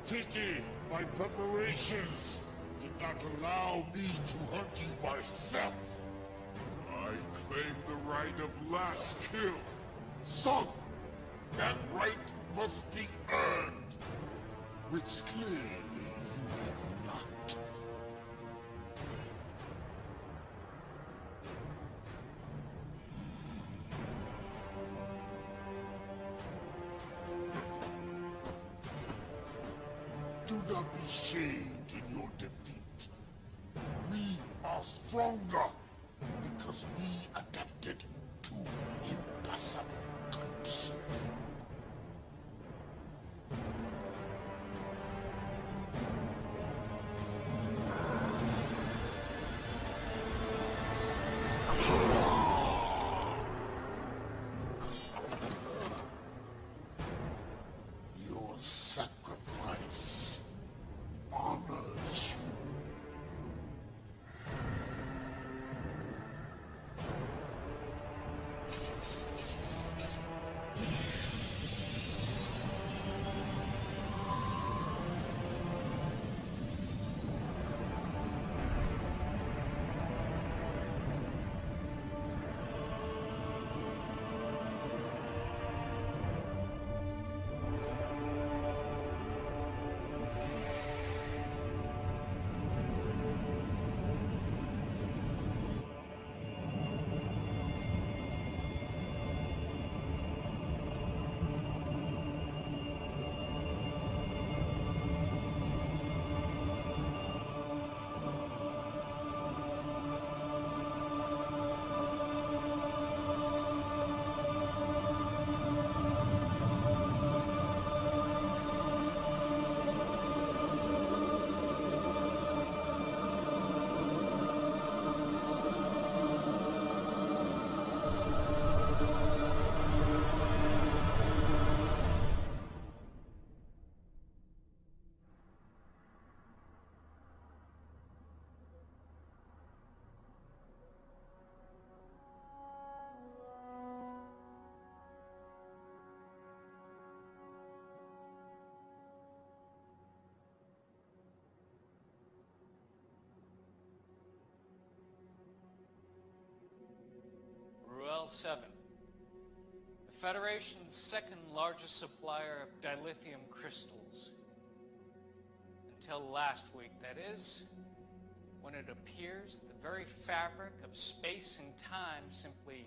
Pity my preparations did not allow me to hunt you myself. I claim the right of last kill. Son, that right must be earned, which clearly you have not. Do not be shamed in your defeat. We are stronger because we adapted to impossible conditions. Your sacrifice honors you. Rule 7. The Federation's second largest supplier of dilithium crystals. Until last week, that is, when it appears the very fabric of space and time simply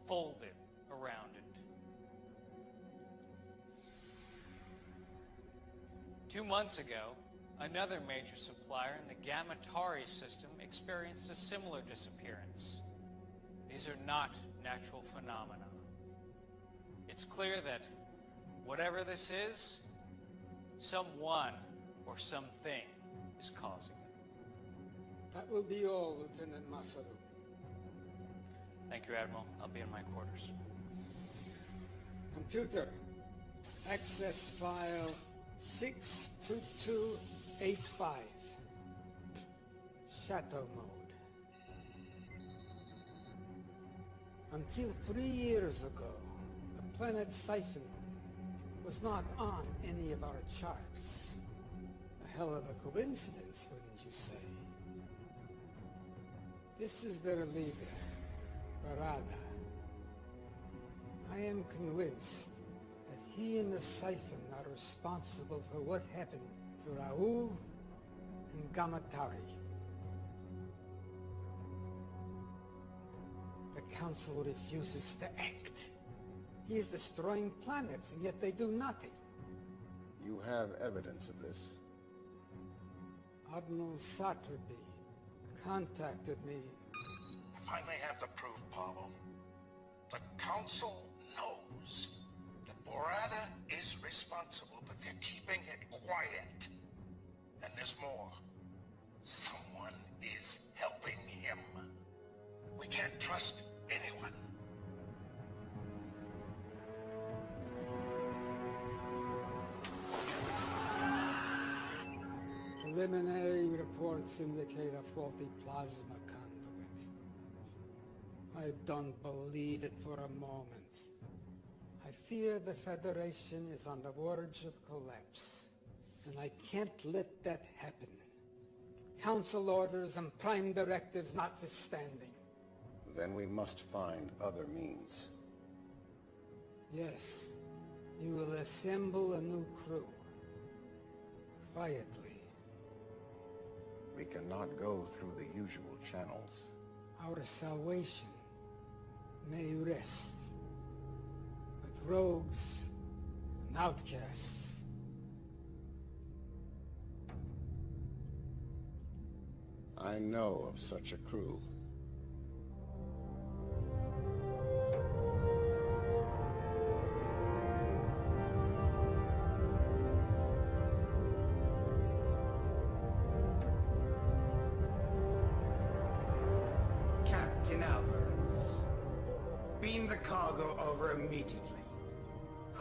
folded around it. 2 months ago, another major supplier in the Gamatari system experienced a similar disappearance. These are not natural phenomena. It's clear that whatever this is, someone or something is causing it. That will be all, Lieutenant Masaru. Thank you, Admiral. I'll be in my quarters. Computer, access file 62285. Shadow mode. Until 3 years ago, the planet Siphon was not on any of our charts. A hell of a coincidence, wouldn't you say? This is their leader, Barada. I am convinced that he and the Siphon are responsible for what happened to Raoul and Gamatari. The Council refuses to act. He is destroying planets, and yet they do nothing. You have evidence of this? Admiral Saturby contacted me. If I may have the proof, Pavel. The Council knows that Borada is responsible, but they're keeping it quiet. And there's more. Someone is helping him. We can't trust anyone. Preliminary reports indicate a faulty plasma conduit. I don't believe it for a moment. I fear the Federation is on the verge of collapse. and I can't let that happen. Council orders and prime directives notwithstanding. Then we must find other means. Yes, you will assemble a new crew. Quietly. We cannot go through the usual channels. Our salvation may rest with rogues and outcasts. I know of such a crew. Captain Alvarez, beam the cargo over immediately,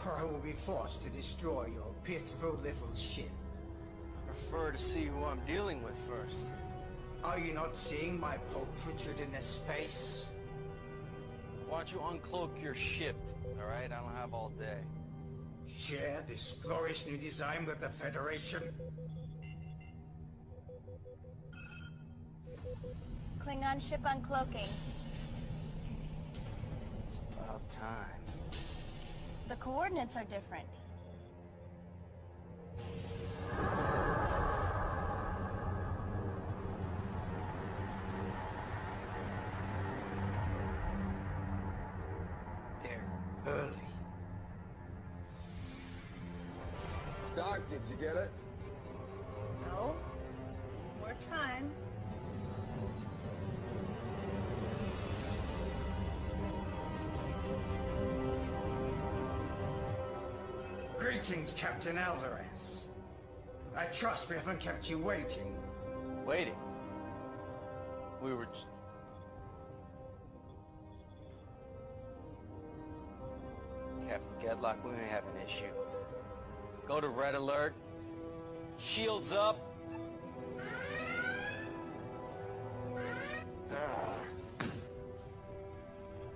or I will be forced to destroy your pitiful little ship. I prefer to see who I'm dealing with first. Are you not seeing my pulchritudinous face? Why don't you uncloak your ship, alright? I don't have all day. Share this glorious new design with the Federation? Klingon ship uncloaking. It's about time. The coordinates are different. They're early. Doc, did you get it? No. More time. Greetings, Captain Alvarez. I trust we haven't kept you waiting. Waiting. We were Captain Gedlock, we may have an issue. Go to red alert. Shields up.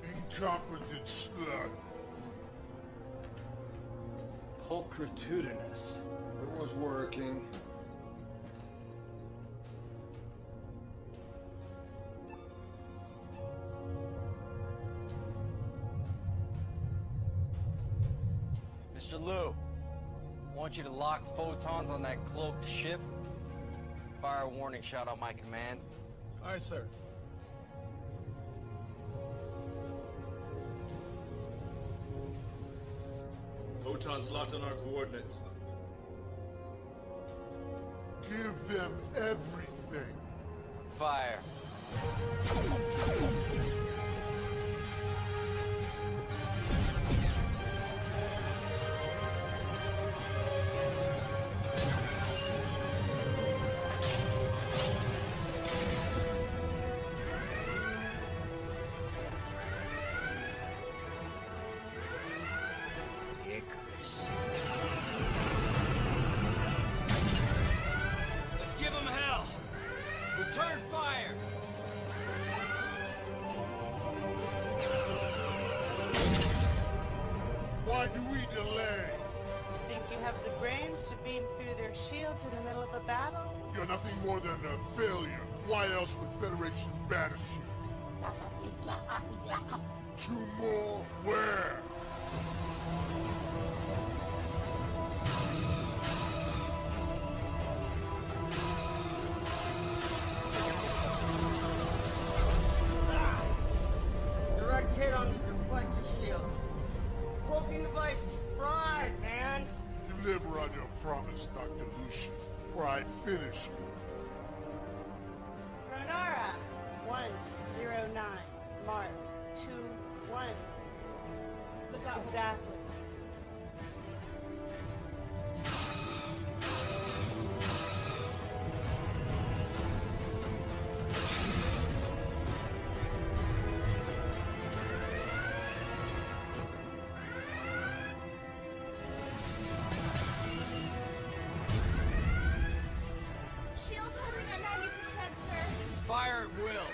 Incompetent slut. Pulchritudinous. It was working. Mr. Liu, I want you to lock photons on that cloaked ship. Fire a warning shot on my command. Aye, sir. Photons locked on our coordinates. Give them everything. Fire. Icarus. Let's give them hell! Return fire! Why do we delay? Think you have the brains to beam through their shields in the middle of a battle? You're nothing more than a failure. Why else would Federation banish you? Two more? Where? Direct hit on the deflector shield. Cloaking device is fried, man. Deliver on your promise, Dr. Lucian, or I finish you. Ronara, 109. Mark, 2-1. Exactly. Shield's holding at 90%, sir. Fire at will.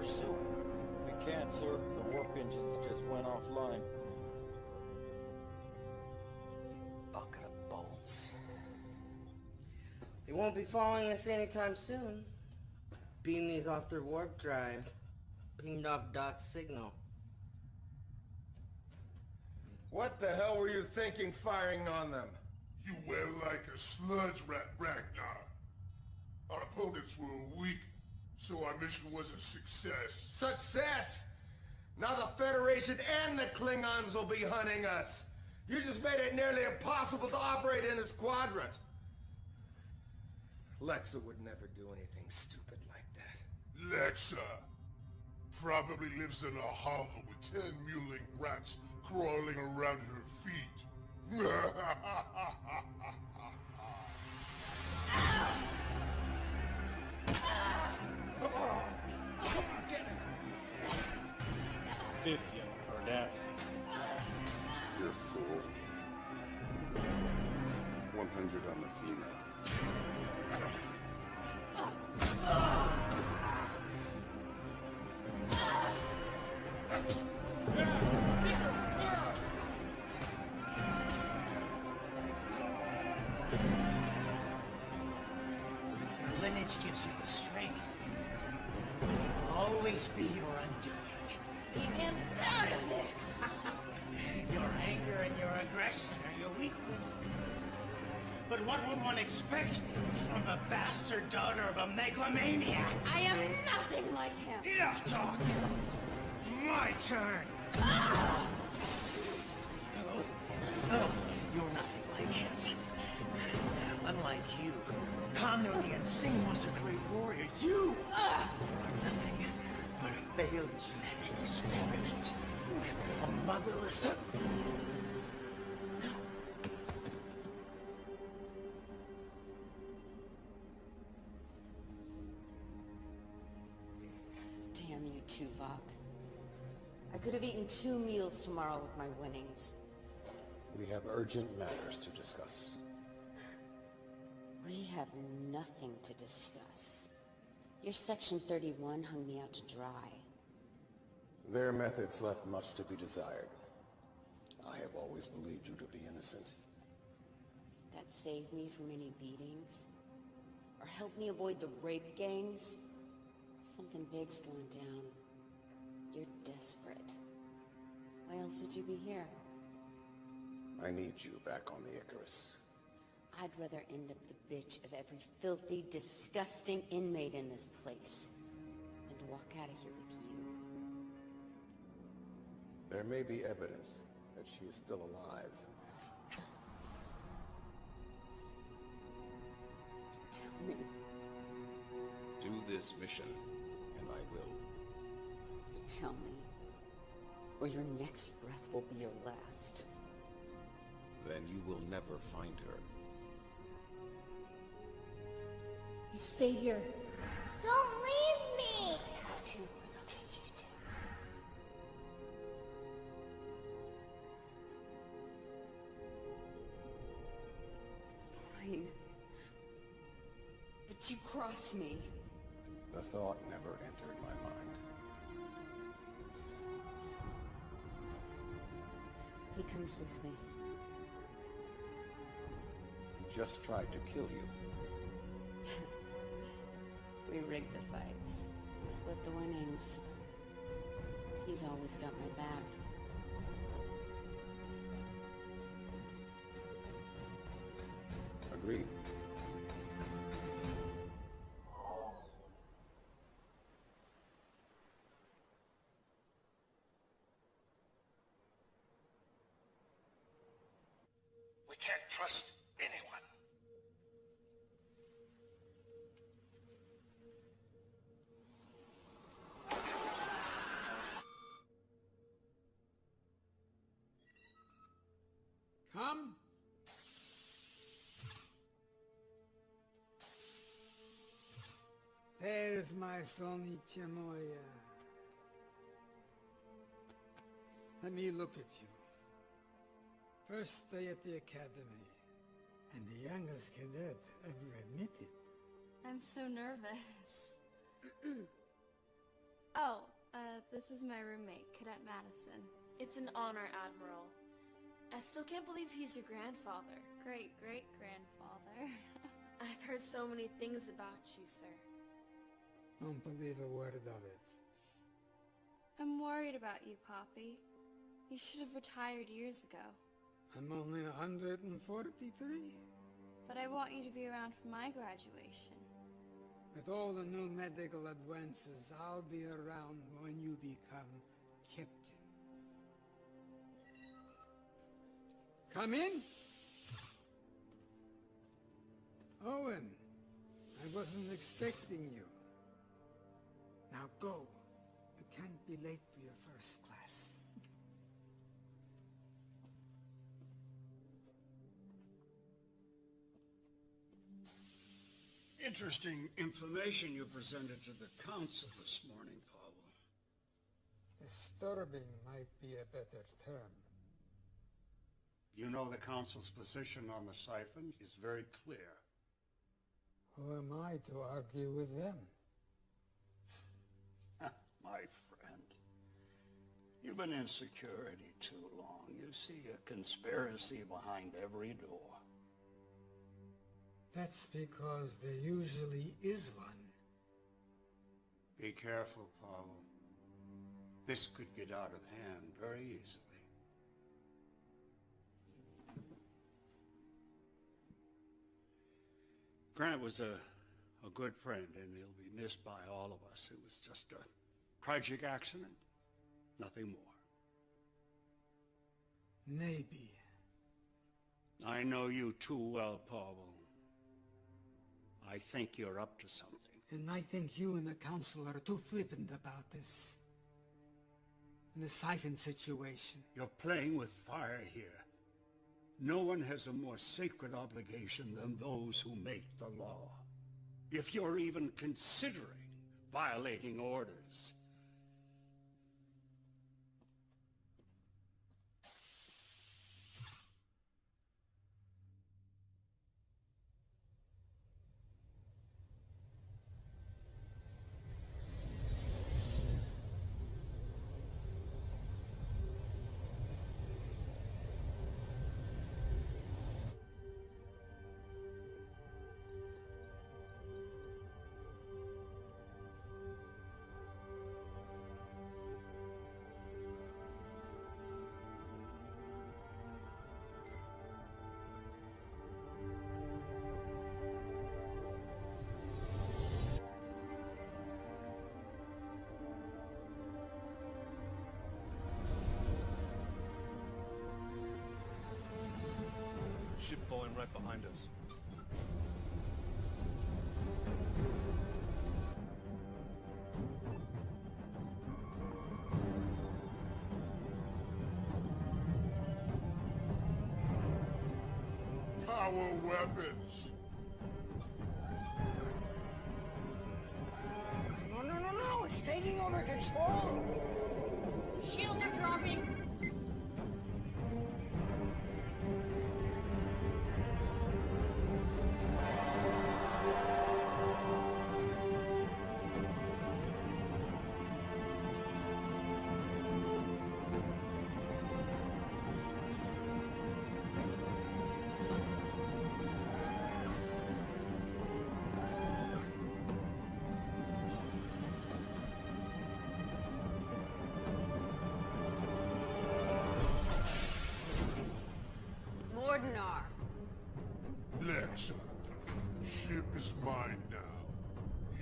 pursuing? We can't, sir. The warp engines just went offline. Bucket of bolts. They won't be following us anytime soon. Beam these off their warp drive. Pinged off Doc's signal. What the hell were you thinking firing on them? You were like a sludge rat, Ragnar. Our opponents were weak, so our mission was a success. Success! Now the Federation and the Klingons will be hunting us. You just made it nearly impossible to operate in this quadrant. Lexa would never do anything stupid like that. Lexa probably lives in a hollow with 10 mewling rats crawling around her feet. 50 or that's. You're a fool. 100 on the female. Your lineage gives you the strength. It will always be your undoing. Leave him out of this! Your anger and your aggression are your weakness. But what would one expect from a bastard daughter of a megalomaniac? I am nothing like him! Enough talk! My turn! No, you're nothing like him. Unlike you, Khan Singh was a great warrior. You are nothing but a failed genetic experiment. A motherless... Damn you, Tuvok. I could have eaten 2 meals tomorrow with my winnings. We have urgent matters to discuss. We have nothing to discuss. Your Section 31 hung me out to dry. Their methods left much to be desired. I have always believed you to be innocent. That saved me from any beatings? Or helped me avoid the rape gangs? Something big's going down. You're desperate. Why else would you be here? I need you back on the Icarus. I'd rather end up the bitch of every filthy, disgusting inmate in this place than to walk out of here with you. There may be evidence that she is still alive. Tell me. Do this mission, and I will. Tell me. Or your next breath will be your last. Then you will never find her. You stay here. Don't leave me! How to look at you do. Fine. But you cross me. The thought never entered my mind. He comes with me. He just tried to kill you. We rigged the fights. We split the winnings. He's always got my back. Agreed. We can't trust anyone. Come. There's my Sonicha Moya. Let me look at you. First day at the academy, and the youngest cadet ever admitted. I'm so nervous. Oh, this is my roommate, Cadet Madison. It's an honor, Admiral. I still can't believe he's your grandfather. Great-great-grandfather. I've heard so many things about you, sir. Don't believe a word of it. I'm worried about you, Poppy. You should have retired years ago. I'm only 143. But I want you to be around for my graduation. With all the new medical advances, I'll be around when you become captain. Come in. Owen, I wasn't expecting you. Now go. You can't be late for your first class. Interesting information you presented to the council this morning, Pavel. Disturbing might be a better term. You know the council's position on the siphons is very clear. Who am I to argue with them? My friend, you've been in security too long. You see a conspiracy behind every door. That's because there usually is one. Be careful, Pavel. This could get out of hand very easily. Grant was a good friend, and he'll be missed by all of us. It was just a tragic accident, nothing more. Maybe. I know you too well, Pavel. I think you're up to something. And I think you and the council are too flippant about this. In the siphon situation. You're playing with fire here. No one has a more sacred obligation than those who make the law. If you're even considering violating orders. Ship falling right behind us. Power weapons! No, it's taking over control! Shields are dropping! Lex, ship is mine now.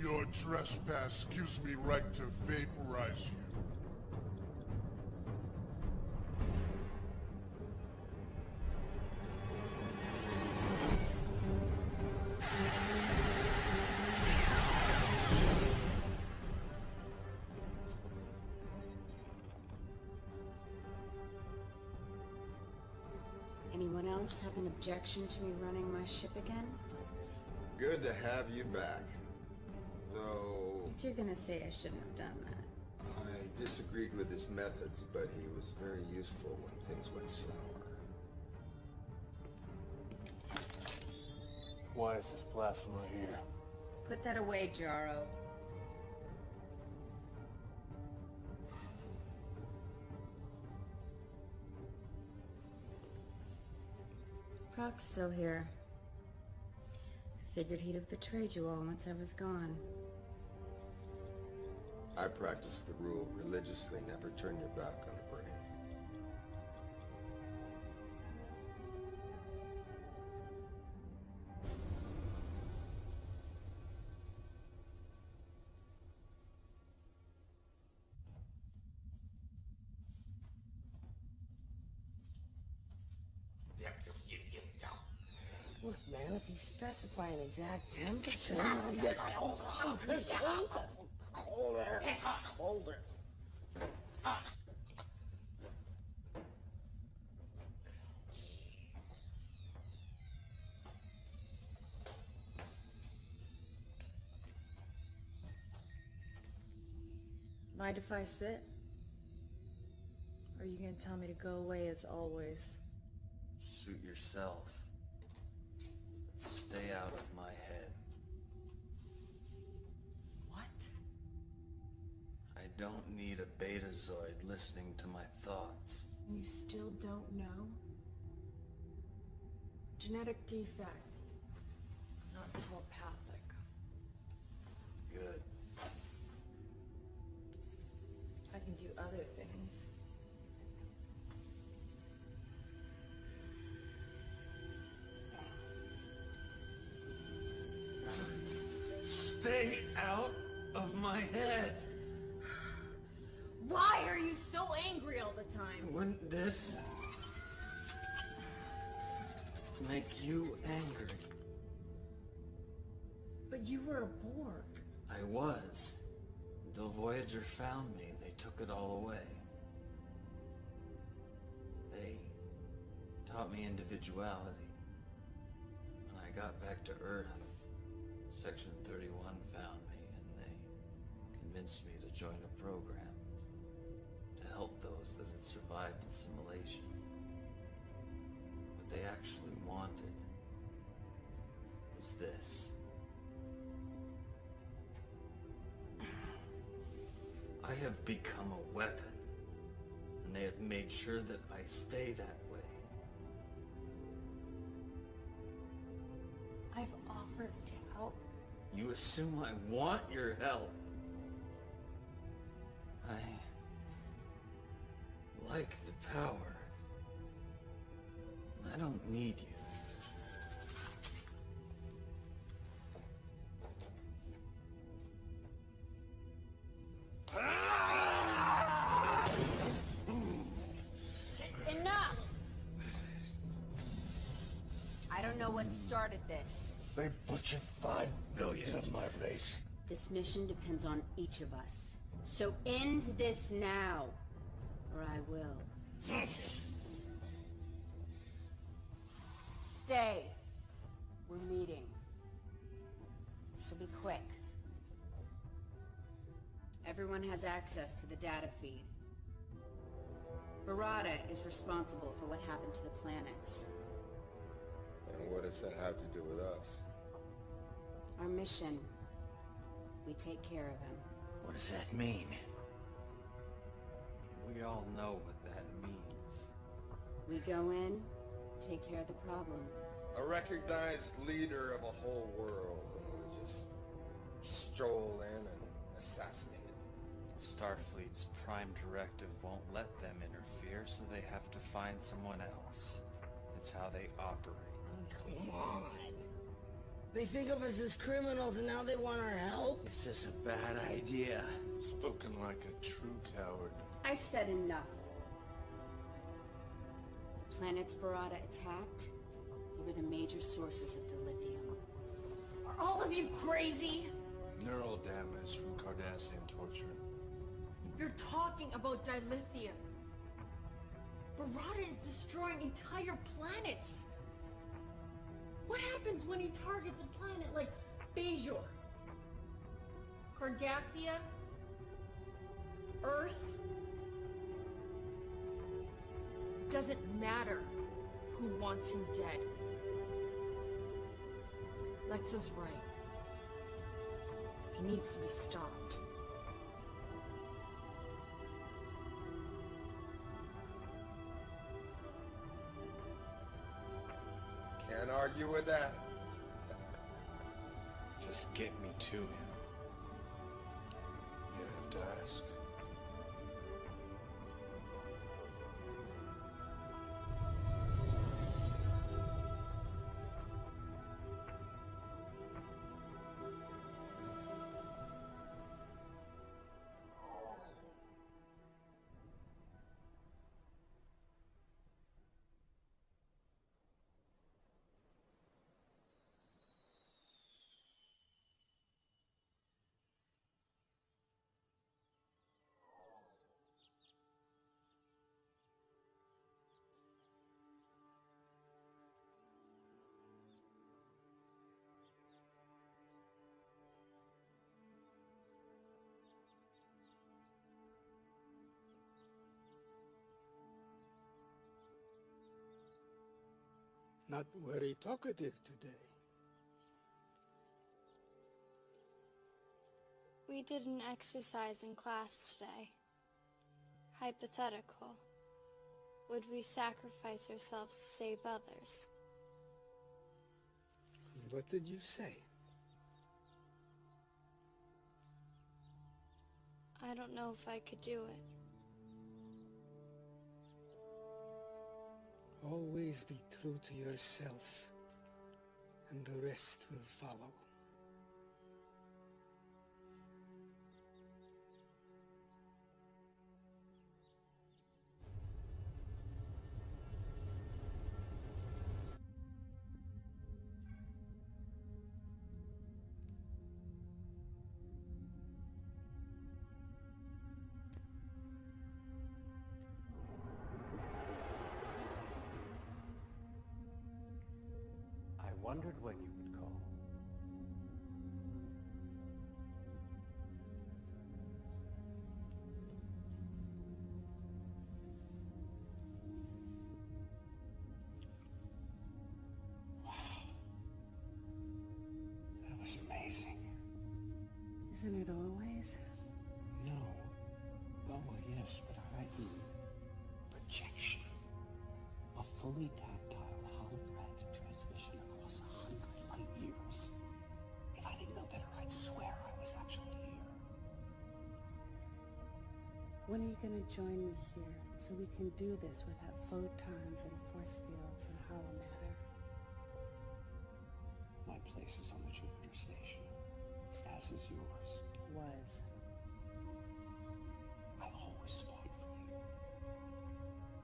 Your trespass gives me right to vaporize you. Anyone else have an objection to me running my ship again? Good to have you back. Though... If you're gonna say I shouldn't have done that. I disagreed with his methods, but he was very useful when things went sour. Why is this blasphemer here? Put that away, Jaro. Proc's still here. I figured he'd have betrayed you all once I was gone. I practice the rule religiously, never turn your back on a brain. Look, man, if you specify an exact temperature... Hold it. Mind if I sit? Or are you gonna tell me to go away as always? Suit yourself. Stay out of my head. What? I don't need a betazoid listening to my thoughts. You still don't know? Genetic defect. Not telepathic. Good. I can do other things. Stay out of my head! Why are you so angry all the time? Wouldn't this make you angry? But you were a Borg. I was. Until Voyager found me, they took it all away. They taught me individuality. When I got back to Earth, Section 31 found me, and they convinced me to join a program to help those that had survived assimilation. What they actually wanted was this. I have become a weapon, and they have made sure that I stay that way. I've offered to help. You assume I want your help. I like the power. I don't need you. Enough! I don't know what started this. They butchered 5 million of my race. This mission depends on each of us. So end this now, or I will. Stay. We're meeting. This'll be quick. Everyone has access to the data feed. Barada is responsible for what happened to the planets. And what does that have to do with us? Our mission. We take care of him. What does that mean? We all know what that means. We go in, take care of the problem. A recognized leader of a whole world, and we just stroll in and assassinate him. Starfleet's prime directive won't let them interfere, so they have to find someone else. It's how they operate. Come on. They think of us as criminals and now they want our help? This is a bad idea. Spoken like a true coward. I said enough. The planets Barada attacked, they were the major sources of dilithium. Are all of you crazy? Neural damage from Cardassian torture. You're talking about dilithium. Barada is destroying entire planets. What happens when he targets a planet like Bajor? Cardassia? Earth? Doesn't matter who wants him dead. Lexa's right. He needs to be stopped. argue with that. Just get me to him. You have to ask. Not very talkative today. We did an exercise in class today. Hypothetical. Would we sacrifice ourselves to save others? What did you say? I don't know if I could do it. Always be true to yourself, and the rest will follow. I wondered when you would call. Wow. That was amazing. Isn't it always? No. Well, yes, but i.e. projection. A fully tactile holographic transmission across 100 light years. If I didn't know better, I'd swear I was actually here. When are you going to join me here so we can do this without photons and force fields and hollow matter? My place is on the Jupiter station, as is yours. Was. I always fought for you.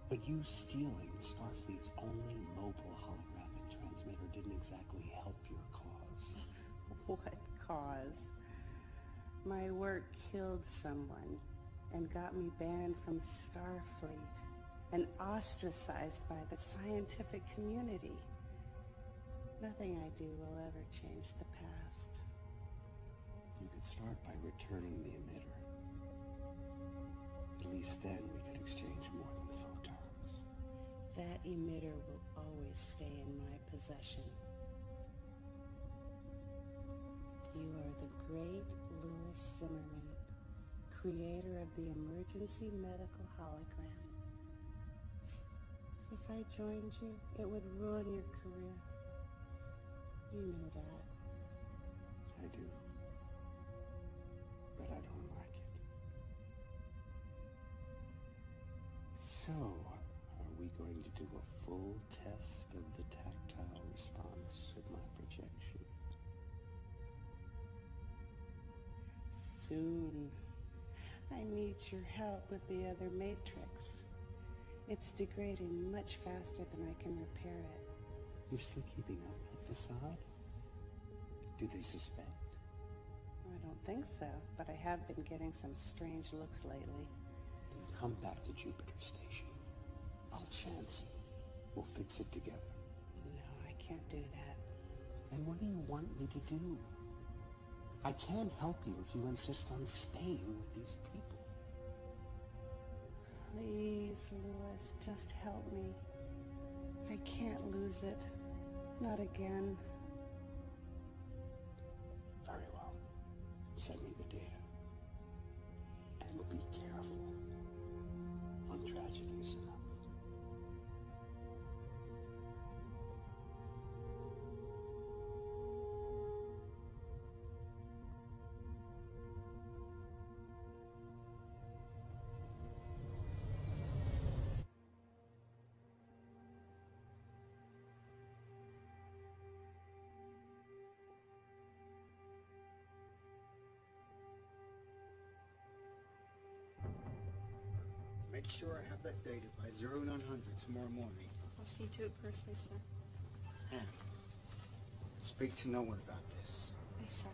But you stealing Starfleet's only mobile holographic transmitter didn't exactly help your cause. What cause? My work killed someone and got me banned from Starfleet and ostracized by the scientific community. Nothing I do will ever change the past. You could start by returning the emitter. At least then we could exchange more than photons. That emitter will always stay in my possession. You are the great Louis Zimmerman, creator of the emergency medical hologram. If I joined you, it would ruin your career. You know that. I do. But I don't like it. So, are we going to do a full test of the tactile response of my projection? Soon. I need your help with the other matrix. It's degrading much faster than I can repair it. You're still keeping up that facade? Do they suspect? I don't think so, but I have been getting some strange looks lately. Then come back to Jupiter Station. I'll chance it. We'll fix it together. No, I can't do that. Then what do you want me to do? I can't help you if you insist on staying with these people. Please, Louis, just help me. I can't lose it. Not again. Very well. Send me the data. And be careful. One tragedy is enough. Make sure I have that dated by 0900 tomorrow morning. I'll see to it personally, sir. And speak to no one about this. Yes, sir.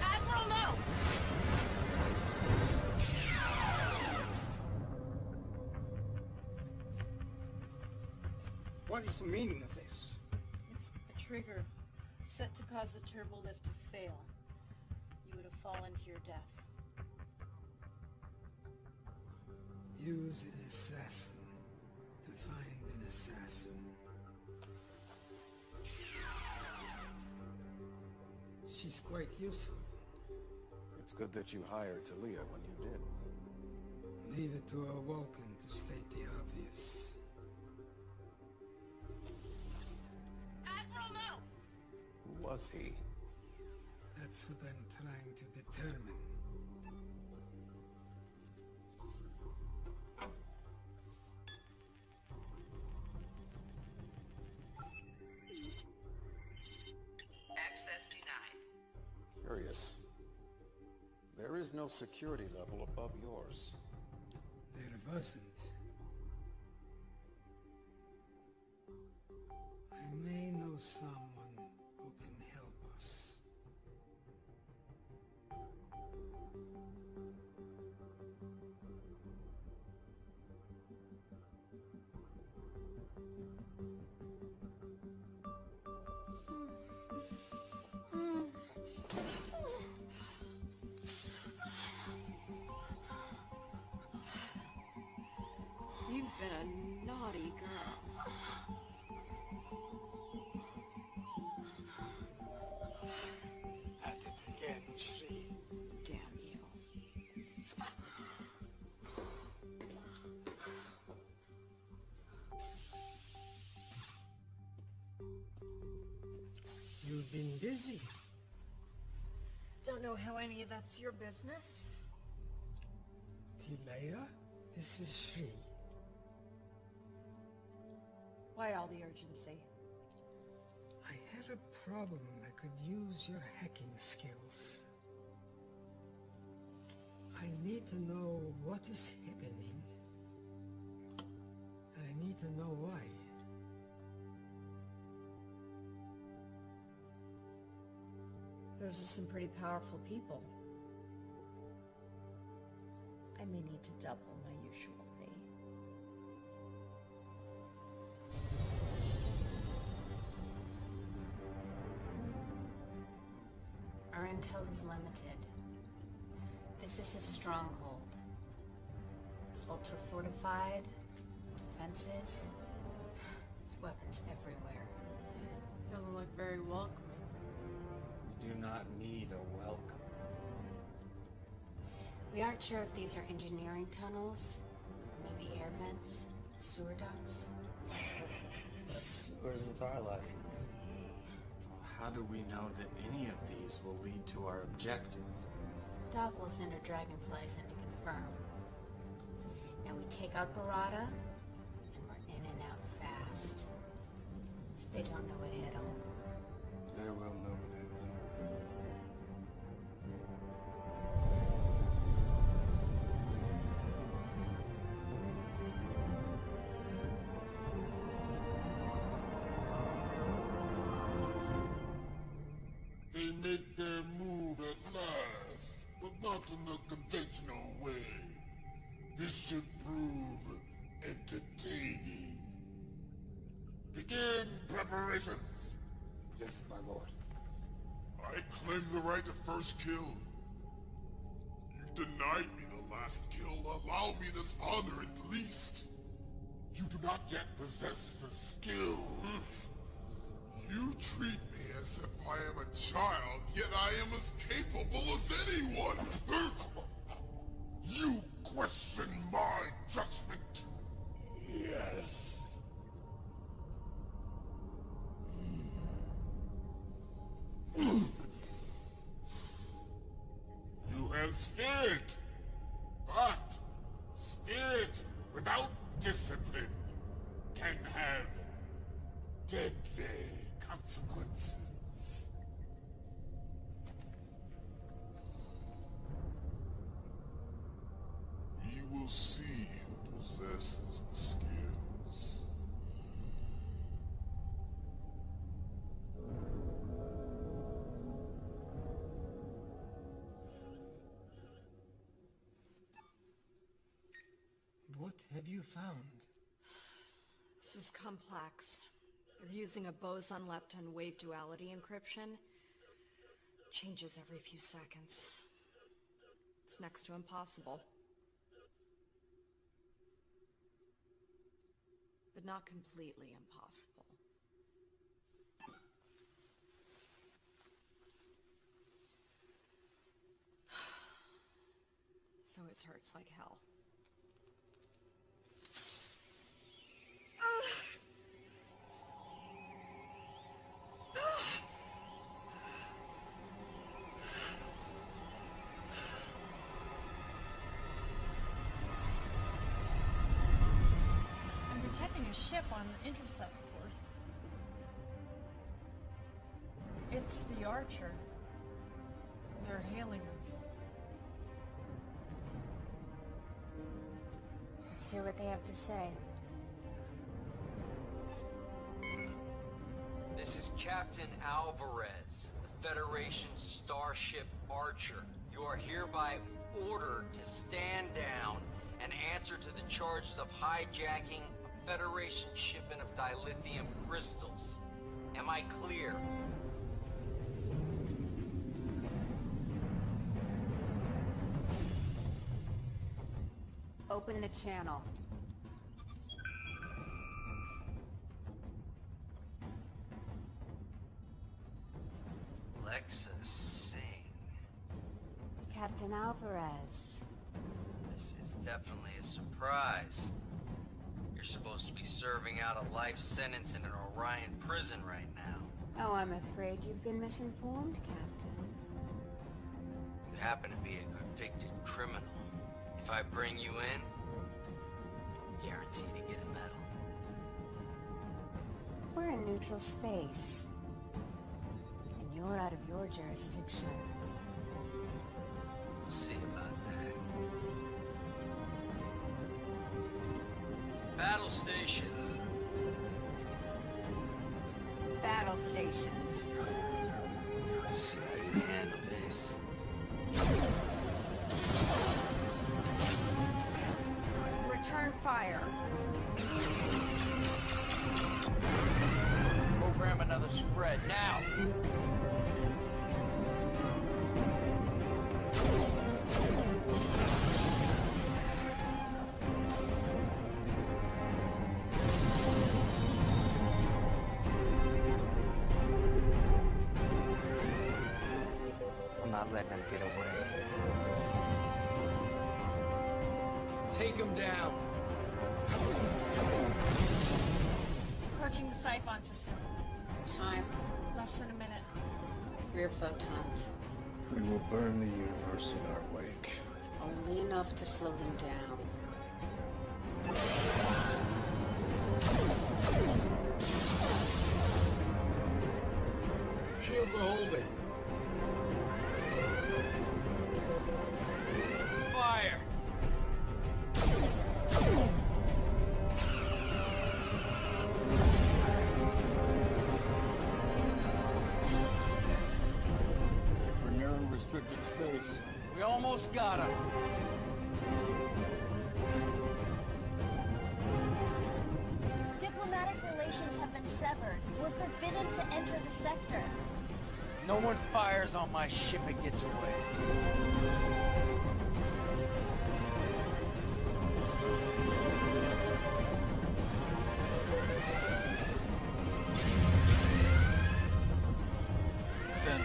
Admiral, no! What is the meaning of this? It's a trigger set to cause the turbo lift to fail. You would have fallen to your death. Use an assassin to find an assassin. She's quite useful. It's good that you hired Talia when you did. Leave it to a Vulcan to state the obvious. Admiral, no! Who was he? That's what I'm trying to determine. Access denied. Curious. There is no security level above yours. There wasn't. I may know someone who can help us. You've been a naughty girl. At it again, Shri. Damn you. You've been busy. Don't know how any of that's your business. Tilea, this is Shri. Why all the urgency? I have a problem that could use your hacking skills. I need to know what is happening. I need to know why. Those are some pretty powerful people. I may need to double my usual fee. Our intel is limited. This is his stronghold. It's ultra-fortified, defenses, there's weapons everywhere. Doesn't look very welcoming. We do not need a welcome. We aren't sure if these are engineering tunnels, maybe air vents, sewer ducts. Sewers with our luck. How do we know that any of these will lead to our objective? Doc will send her dragonflies in to confirm. Now we take out Barada, and we're in and out fast. So they don't know what hit them. They will know it hit them. They make their move at last, but not in the conventional way. This should prove entertaining. Begin preparations. Yes, my lord. I claim the right to first kill. You denied me the last kill. Allow me this honor at least. You do not yet possess the skills. You treat me as if I am a child, yet I am as capable as anyone. You question my judgment. Yes. You have spirit, but spirit without discipline can have deadly consequences. We'll see who possesses the skills. What have you found? This is complex. You're using a boson-lepton wave duality encryption. Changes every few seconds. It's next to impossible. But not completely impossible. So it hurts like hell. I'm detecting a ship on the intercept course. It's the Archer. They're hailing us. Let's hear what they have to say. This is Captain Alvarez, the Federation's starship Archer. You are hereby ordered to stand down and answer to the charges of hijacking a Federation shipment of dilithium crystals. Am I clear? Open the channel. Alexa, sing. Captain Alvarez. This is definitely a surprise. You're supposed to be serving out a life sentence in an Orion prison right now. Oh, I'm afraid you've been misinformed, Captain. You happen to be a convicted criminal. If I bring you in, I'm guaranteed to get a medal. We're in neutral space. And you're out of your jurisdiction. We'll see about that. Battle stations. Battle stations. See how you handle this. Return fire. Program another spread now. I'm not letting them get away. Take him down. Approaching the siphon system. Time. Less than a minute. Rear photons. We will burn the universe in our wake. Only enough to slow them down. Shields are holding. Fire! We're nearing restricted space. We almost got him. Diplomatic relations have been severed. We're forbidden to enter the sector. No one fires on my ship and gets away.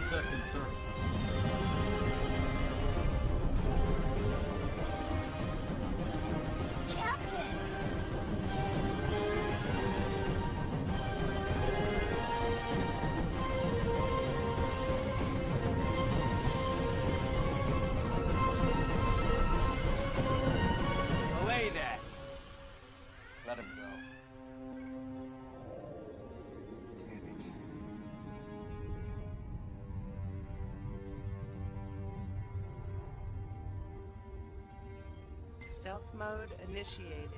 Seconds, sir. Captain! Stealth mode initiated.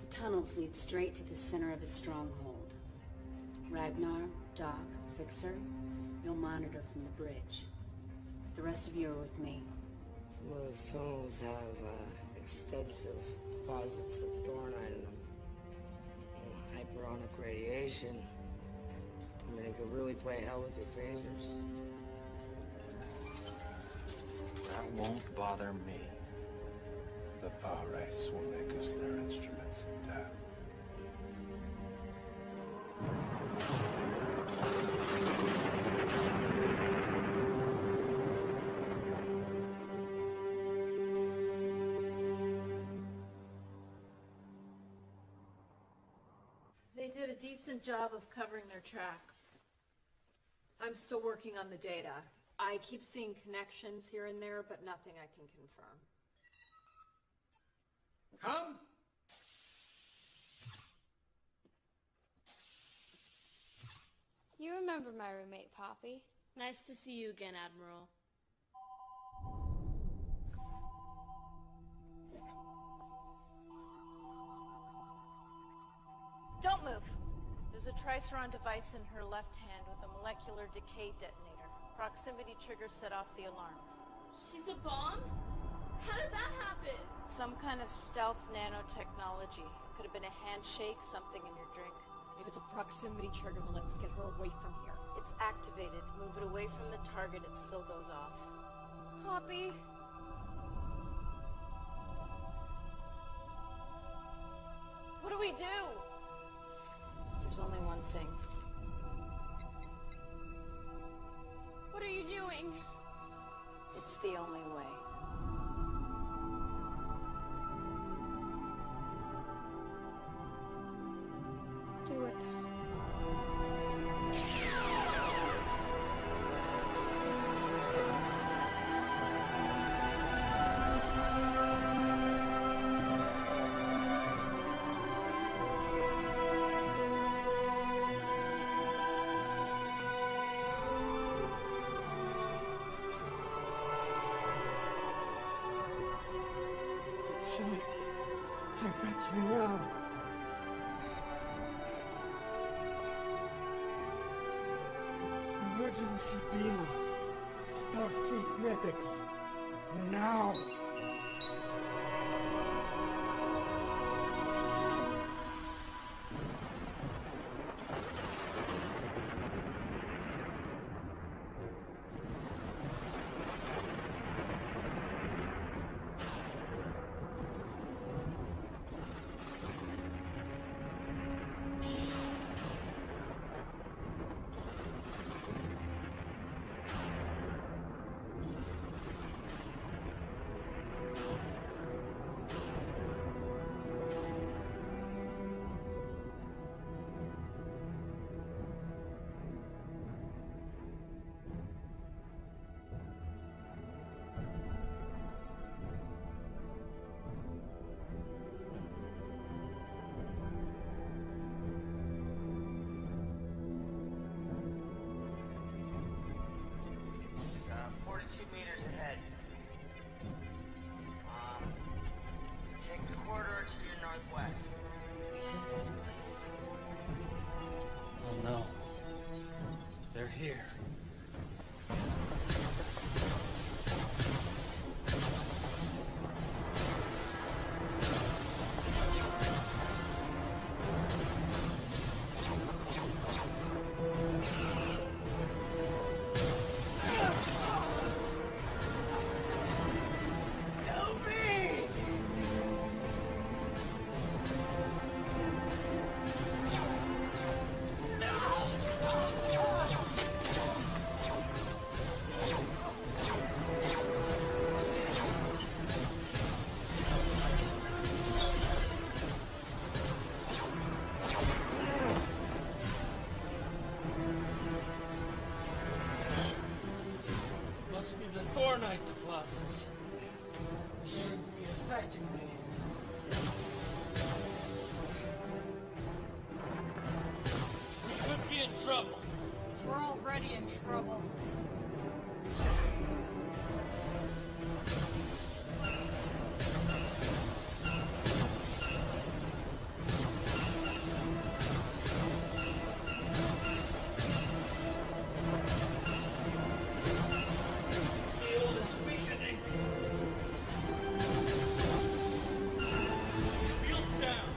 Tunnels lead straight to the center of a stronghold. Ragnar, Doc, Fixer, you'll monitor from the bridge. The rest of you are with me. Some of those tunnels have extensive deposits of thornite in them. Hyperonic radiation. I mean, it could really play hell with your phasers. That won't bother me. The power wraiths will make us their instruments of death. They did a decent job of covering their tracks. I'm still working on the data. I keep seeing connections here and there, but nothing I can confirm. Come! You remember my roommate, Poppy. Nice to see you again, Admiral. Don't move. There's a Triceron device in her left hand with a molecular decay detonator. Proximity triggers set off the alarms. She's a bomb? How did that happen? Some kind of stealth nanotechnology. Could have been a handshake, something in your drink. If it's a proximity trigger, then let's get her away from here. It's activated. Move it away from the target, it still goes off. Poppy. What do we do? There's only one thing. What are you doing? It's the only way. Do it. Sonic, I got you now. Emergency beam up. Starfleet medical. Now! here. Must be the Thornite deposits. Shouldn't be affecting me. We could be in trouble. We're already in trouble. Field is weakening. Field down.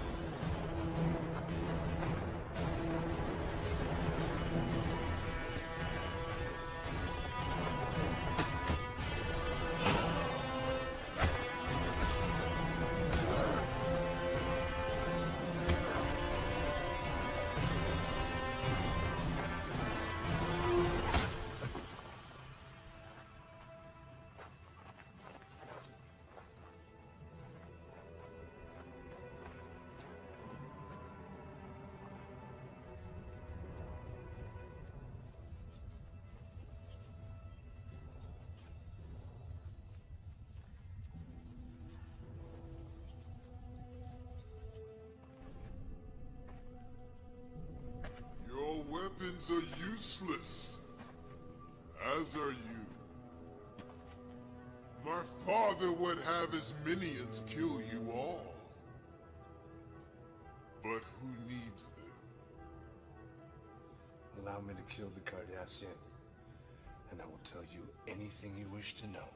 Your weapons are useless. As are you. My father would have his minions kill you all. But who needs them? Allow me to kill the Cardassian, and I will tell you anything you wish to know.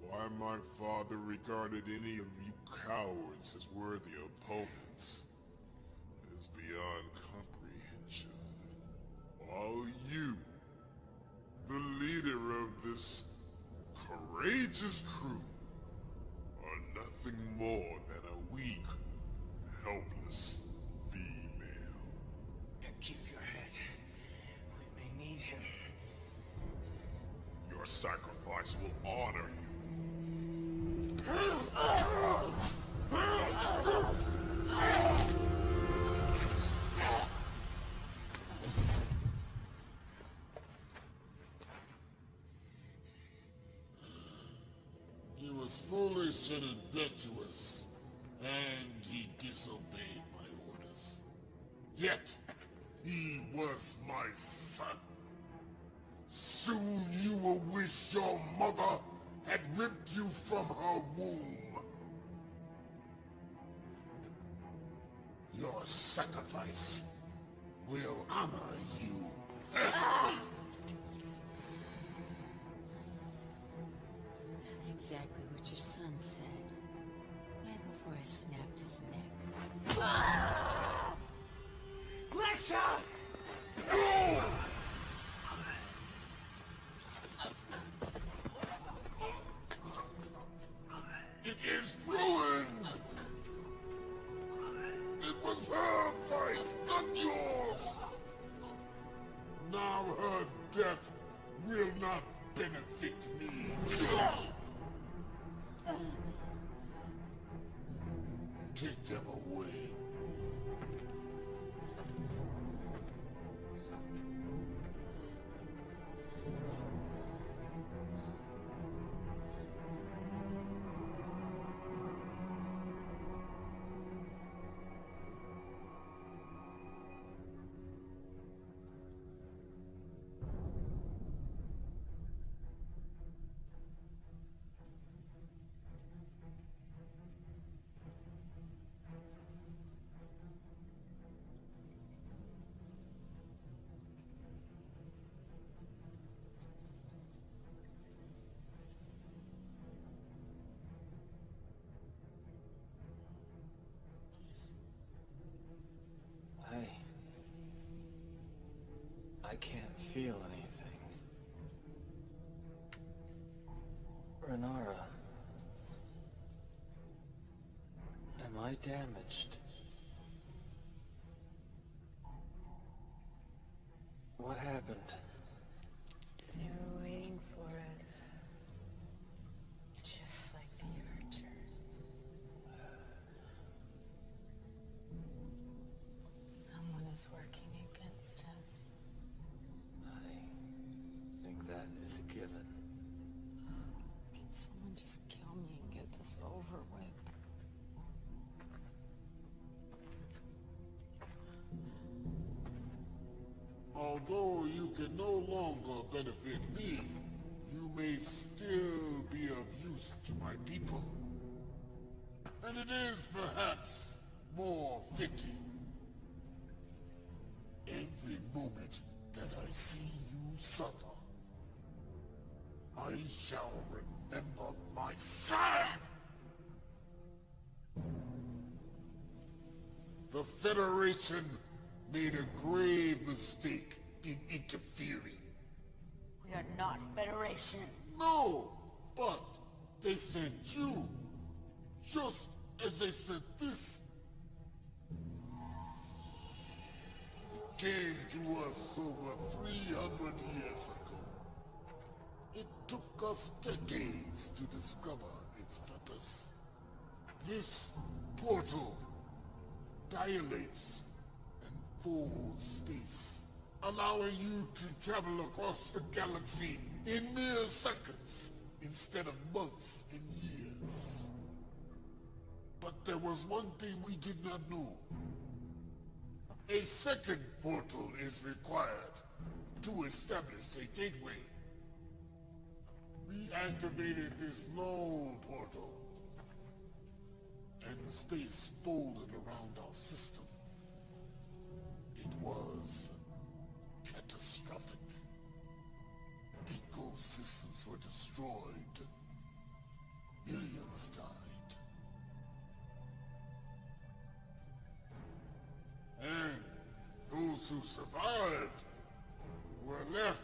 Why my father regarded any of you cowards as worthy opponents is beyond comprehension. While you, the leader of this courageous crew, are nothing more than a weak, helpless female. And keep your head. We may need him. Your sacrifice will honor you. He was foolish and impetuous, and he disobeyed my orders. Yet, he was my son. Soon you will wish your mother had ripped you from her womb. Your sacrifice will honor you. That's exactly what your son said. Right before I snapped his neck. Lexa! It is ruined! It was her fight, not yours! Now her death will not benefit me. Take them away. I can't feel anything. Renara. Am I damaged? What happened? They were waiting for us. Just like the Archer. Someone is working against us. I think that is a given. Can someone just kill me and get this over with? Although you can no longer benefit me, you may still be of use to my people. And it is perhaps more fitting. Every moment that I see you suffer, I shall remember my son! The Federation made a grave mistake in interfering. We are not Federation. No, but they sent you, just as they sent this. It came to us over 300 years ago. It took us decades to discover its purpose. This portal dilates and folds space, allowing you to travel across the galaxy in mere seconds instead of months and years. But there was one thing we did not know. A second portal is required to establish a gateway. We activated this lone portal, and space folded around our system. It was catastrophic. Ecosystems were destroyed. Millions died. And those who survived were left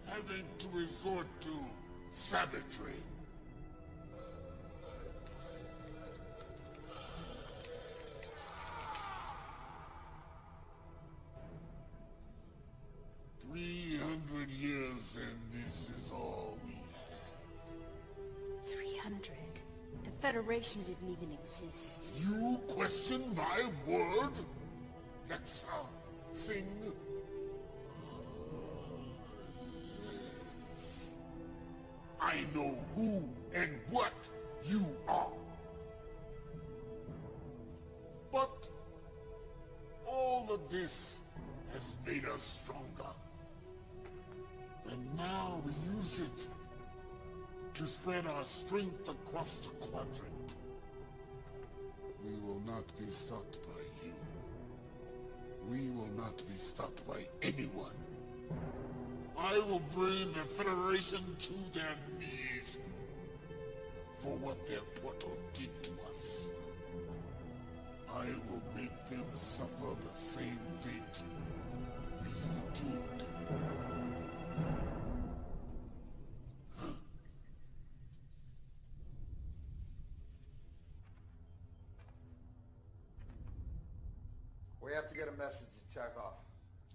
having to resort to savagery. Years, and this is all we have. 300. The Federation didn't even exist. You question my word? Lexa, sing. I know who and what you are. But all of this has made us stronger. And now we use it to spread our strength across the quadrant. We will not be stopped by you. We will not be stopped by anyone. I will bring the Federation to their knees for what their portal did to us. I will make them suffer the same fate we did. We have to get a message to check off.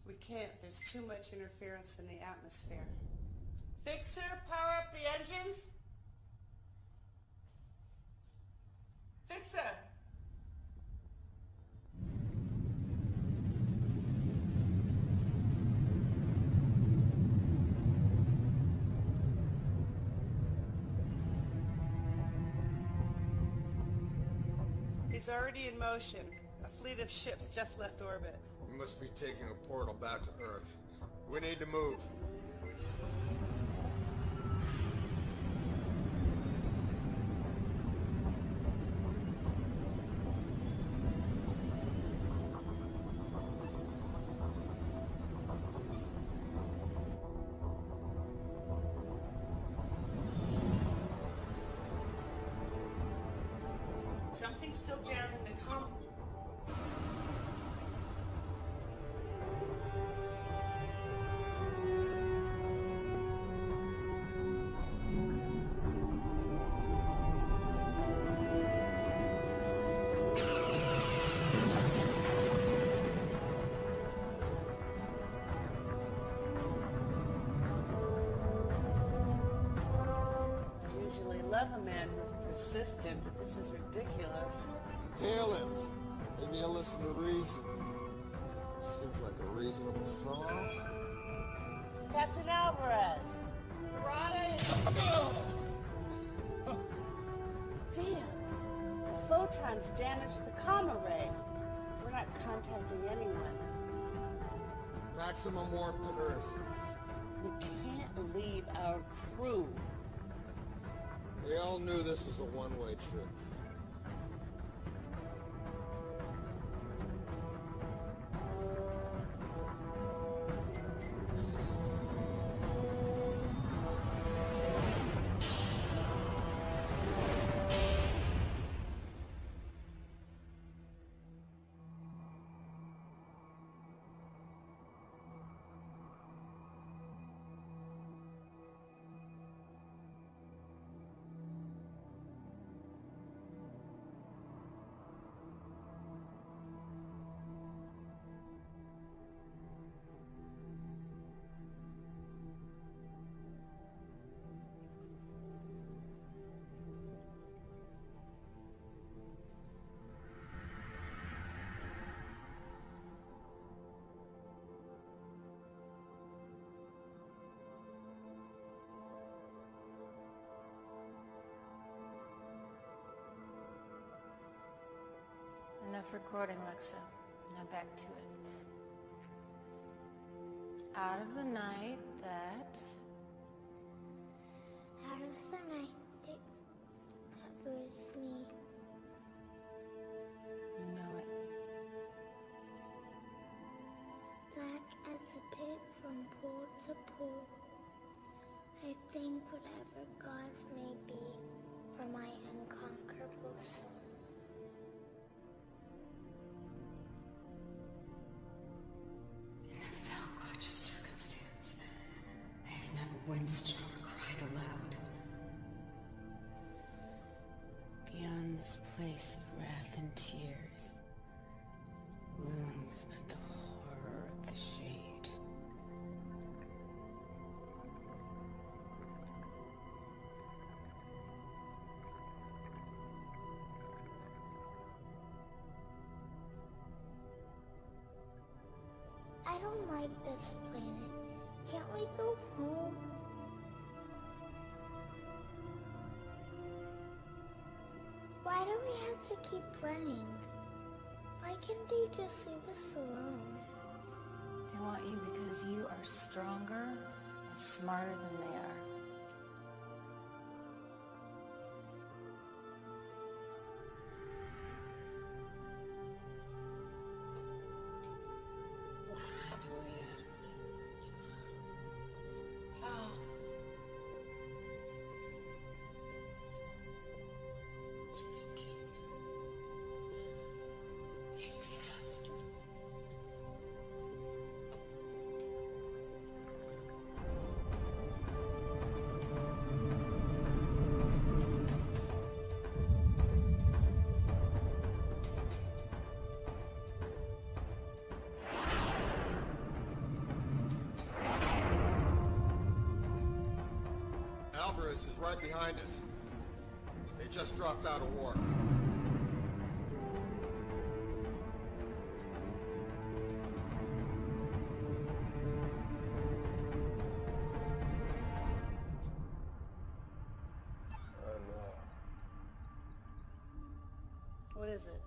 We can't. There's too much interference in the atmosphere. Fixer, power up the engines. Fixer! He's already in motion. A fleet of ships just left orbit. We must be taking a portal back to Earth. We need to move. Something's still jamming the comp. insistent, but this is ridiculous. Hail him. Maybe he'll listen to reason. Seems like a reasonable fellow. Captain Alvarez! Rada is... Damn. The photons damaged the comma ray. We're not contacting anyone. Maximum warp to Earth. We can't leave our crew. They all knew this was a one-way trip. Enough recording, Lexa. Now back to it. Out of the night that... Out of the night that covers me. You know it. Black as a pit from pole to pole. I thank whatever gods may be for my unconquerable soul. Circumstance. I have never winced nor cried aloud. Beyond this place of wrath and tears, looms but the horror of the shade. I don't like this planet. Can't we go home? Why do we have to keep running? Why can't they just leave us alone? They want you because you are stronger and smarter than they are. Alvarez is right behind us. They just dropped out of war. What is it?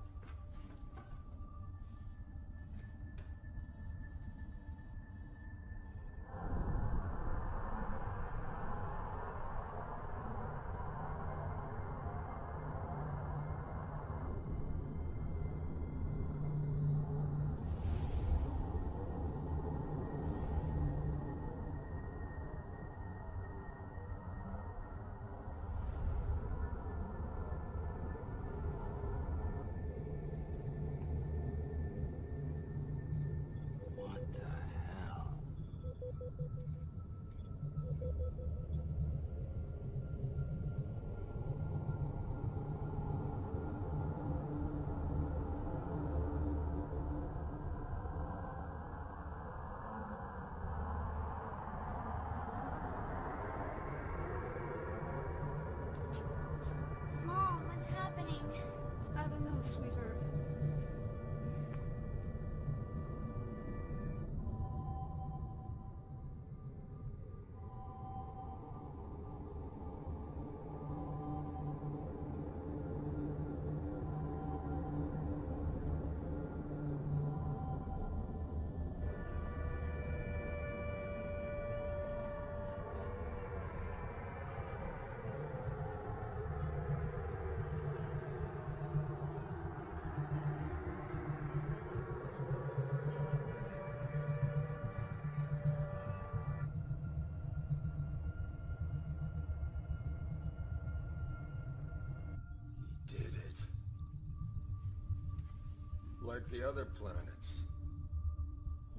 the other planets.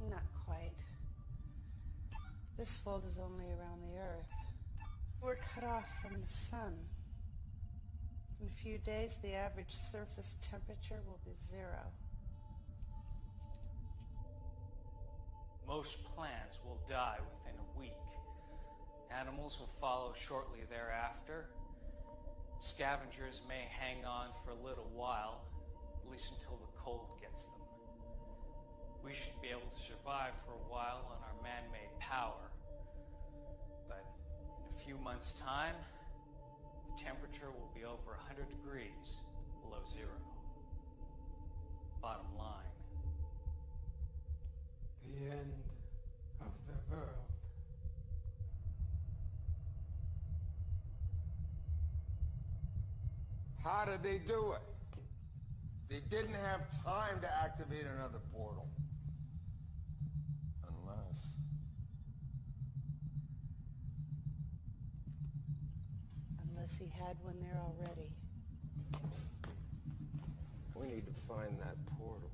Not quite. This fold is only around the Earth. We're cut off from the sun. In a few days, the average surface temperature will be 0. Most plants will die within a week. Animals will follow shortly thereafter. Scavengers may hang on for a little while, at least until the cold gets them. We should be able to survive for a while on our man-made power. But in a few months' time, the temperature will be over 100 degrees below 0. Bottom line. The end of the world. How did they do it? They didn't have time to activate another portal. Unless he had one there already. We need to find that portal.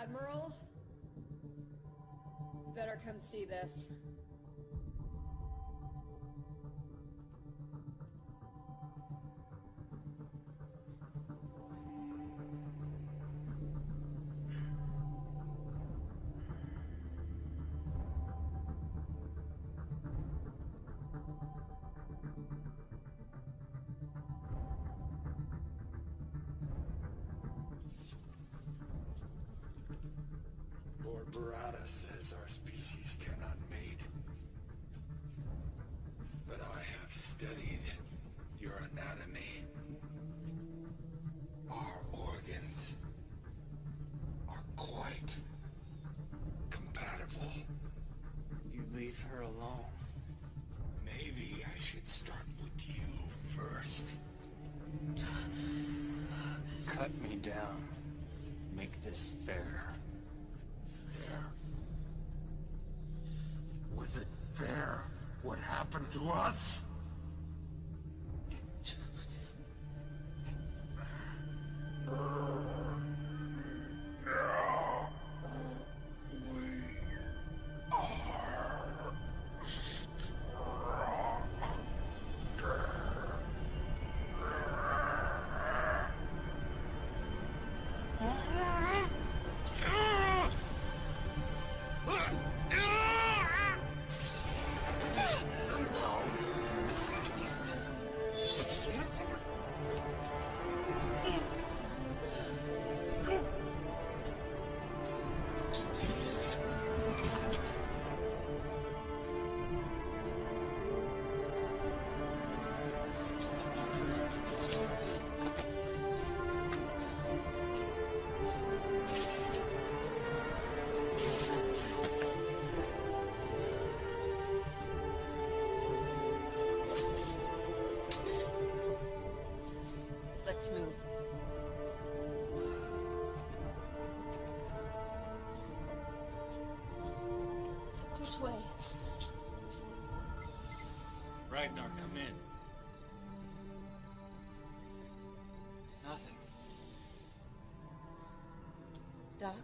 Admiral? Better come see this. Lord Barada says our species cannot mate. But I have studied your anatomy. Our organs are quite compatible. You leave her alone. Maybe I should start with you first. Cut me down. Make this fair. Was it fair what happened to us? Let's move. Which way? Ragnar, come in. Nothing. Doc?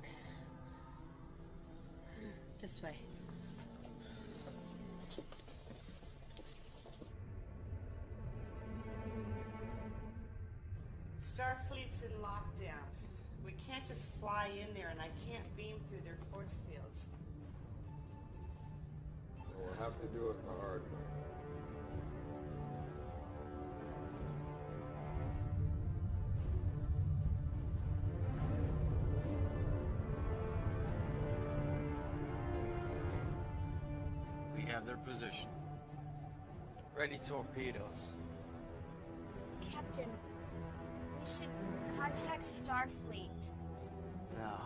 This way. Starfleet's in lockdown. We can't just fly in there, and I can't beam through their force fields. We'll have to do it the hard way. We have their position. Ready torpedoes. Captain, we should contact Starfleet. No.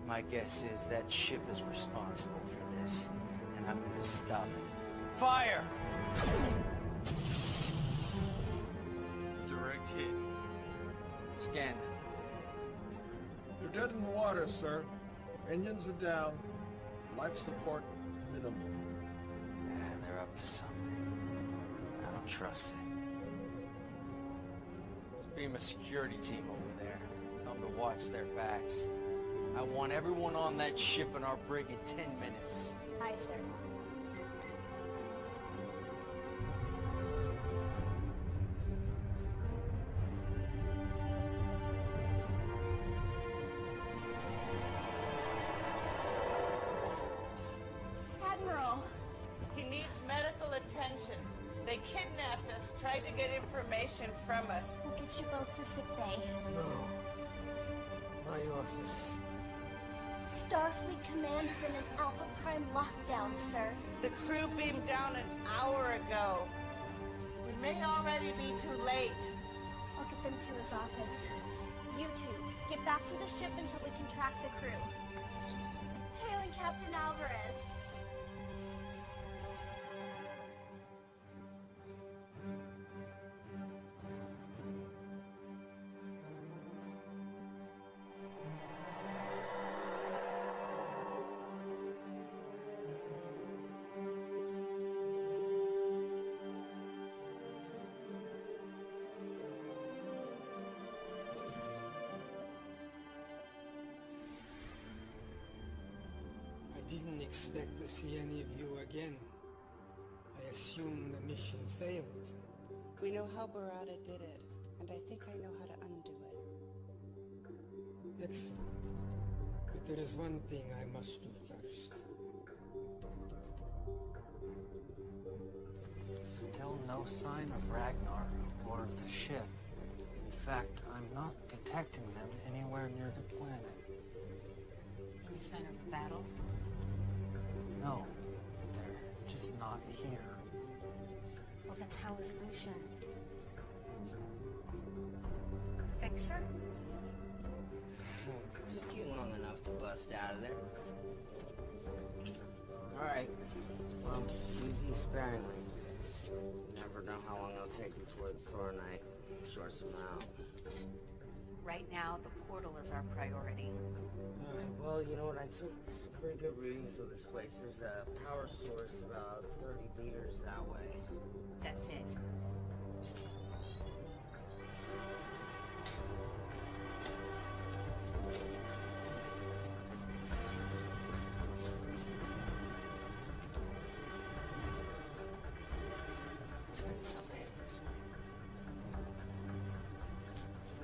My guess is that ship is responsible for this, and I'm gonna stop it. Fire! Direct hit. Scan. You're dead in the water, sir. Engines are down. Life support minimum. Yeah, they're up to something. I don't trust it. Beam a security team over there. Tell them to watch their backs. I want everyone on that ship in our brig in 10 minutes. Aye, sir. Admiral, he needs medical attention. They kidnapped us, tried to get information from us. We'll get you both to sick bay. No. My office. Starfleet Command is in an Alpha Prime lockdown, sir. The crew beamed down an hour ago. We may already be too late. I'll get them to his office. You two, get back to the ship until we can track the crew. Hailing Captain Alvarez. I didn't expect to see any of you again. I assumed the mission failed. We know how Barada did it, and I think I know how to undo it. Excellent. But there is one thing I must do first. Still no sign of Ragnar or the ship. In fact, I'm not detecting them anywhere near the planet. Any sign of a battle? No, they're just not here. Well, then how is Lucian? Fixer? Took you long enough to bust out of there. Alright. Well, use these sparingly. You never know how long it'll take before the Thoronite sorts them out. Right now, the portal is our priority. Alright, well, you know what? I took some pretty good readings of this place. There's a power source about 30 meters that way. That's it.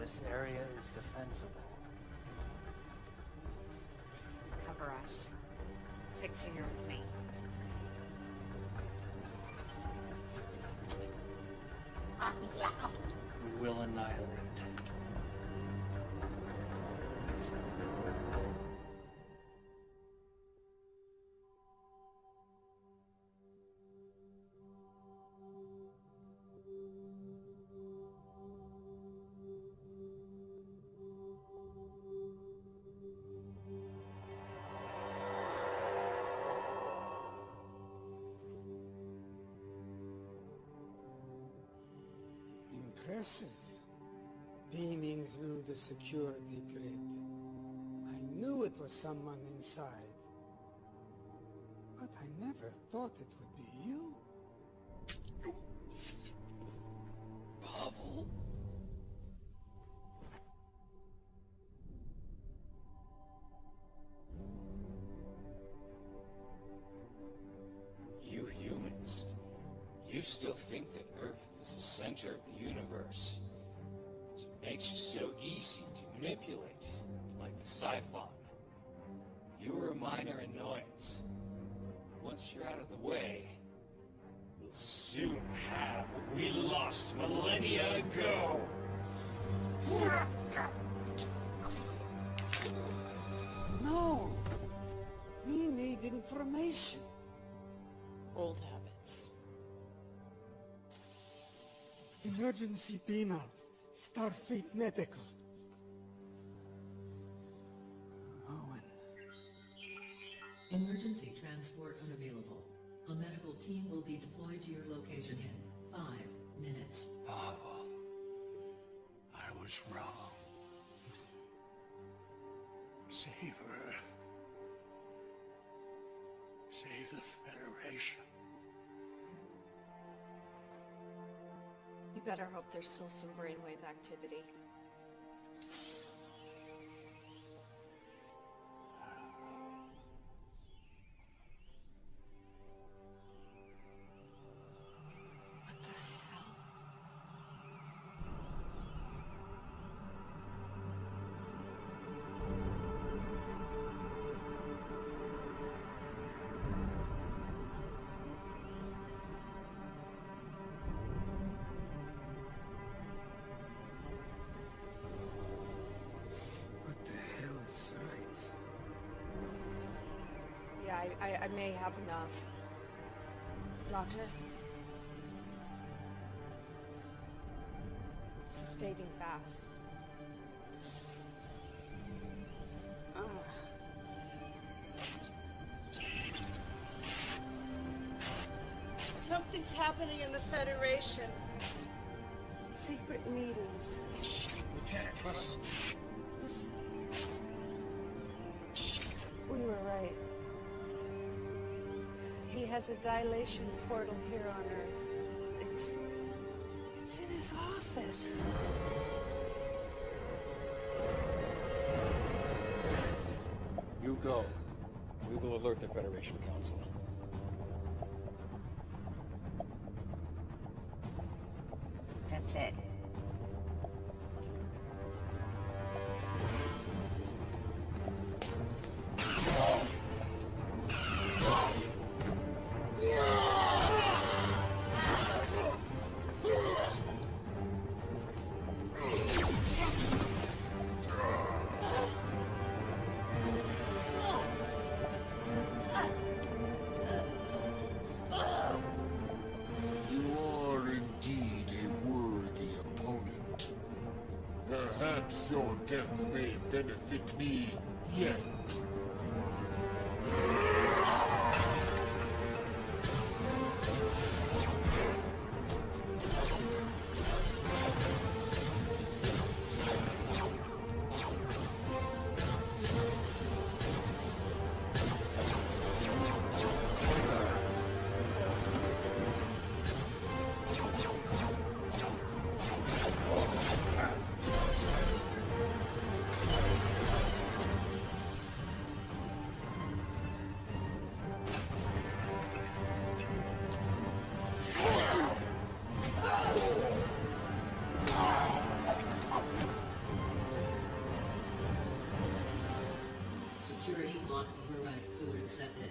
This area is defensible. Cover us. Fixer, you're with me. We will annihilate. Impressive. Beaming through the security grid. I knew it was someone inside. But I never thought it would be you. Pavel? You humans, you still think that Earth is the center of the universe. It makes you so easy to manipulate, like the Siphon. You were a minor annoyance. Once you're out of the way, we'll soon have what we lost millennia ago. No! We need information. Old habits. Emergency beam out. Starfleet Medical. Owen. Emergency transport unavailable. A medical team will be deployed to your location in 5 minutes. Papa, I was wrong. Save Earth. Save the Federation. You better hope there's still some brainwave activity. I may have enough. Doctor? This is fading fast. Something's happening in the Federation. Secret meetings. We can't trust. Listen. We were right. He has a dilation portal here on Earth. It's in his office. You go. We will alert the Federation Council. That's it. Perhaps your death may benefit me yet. Security lock override code accepted.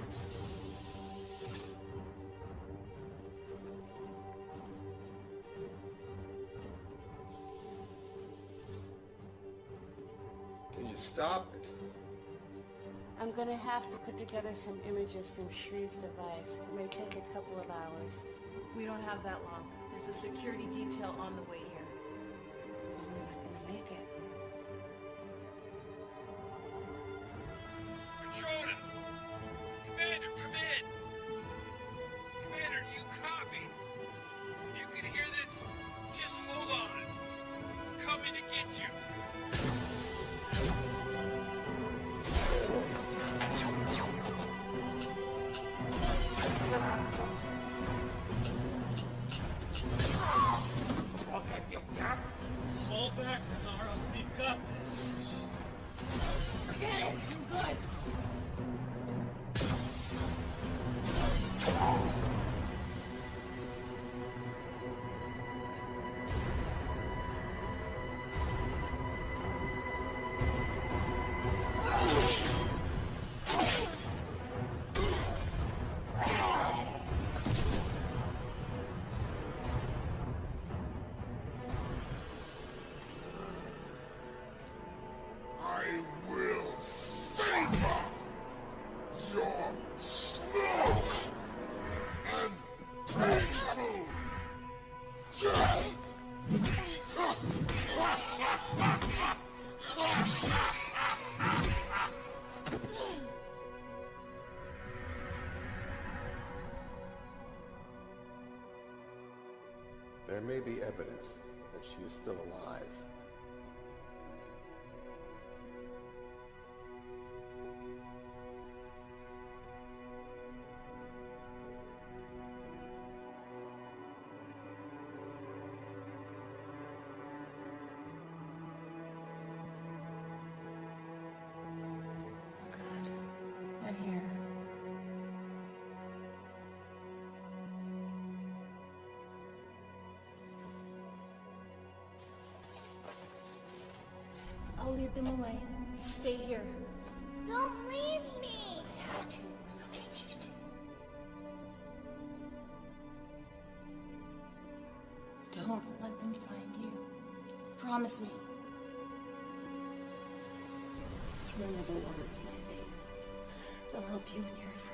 Can you stop it? I'm gonna have to put together some images from Shree's device. It may take a couple of hours. We don't have that long. There's a security detail on the way here. I'm not gonna make it. Patrona! Commander, come in! Commander, do you copy? You can hear this? Just hold on. I'm coming to get you. Look at you guys! There may be evidence that she is still alive. Right here. I'll lead them away. You stay here. Don't leave me! I have to, or they'll get you. Don't let them find you. Promise me. Remember the words, my baby. They'll help you when you're afraid.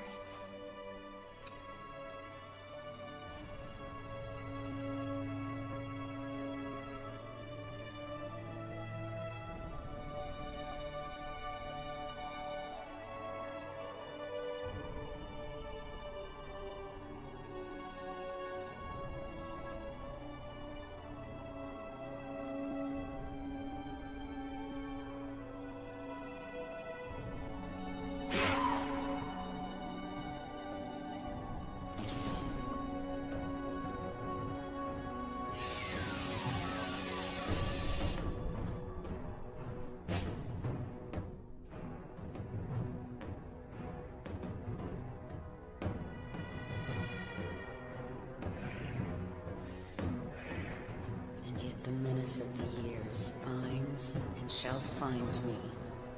The menace of the years finds and shall find me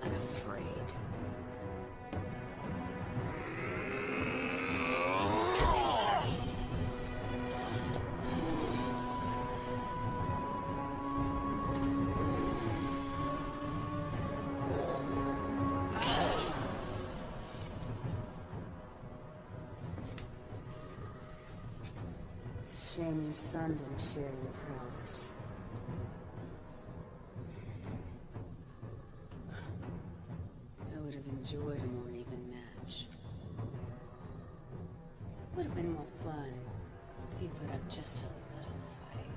unafraid. It's a shame your son didn't share your promise. Enjoyed a more even match. Would have been more fun if you put up just a little fight.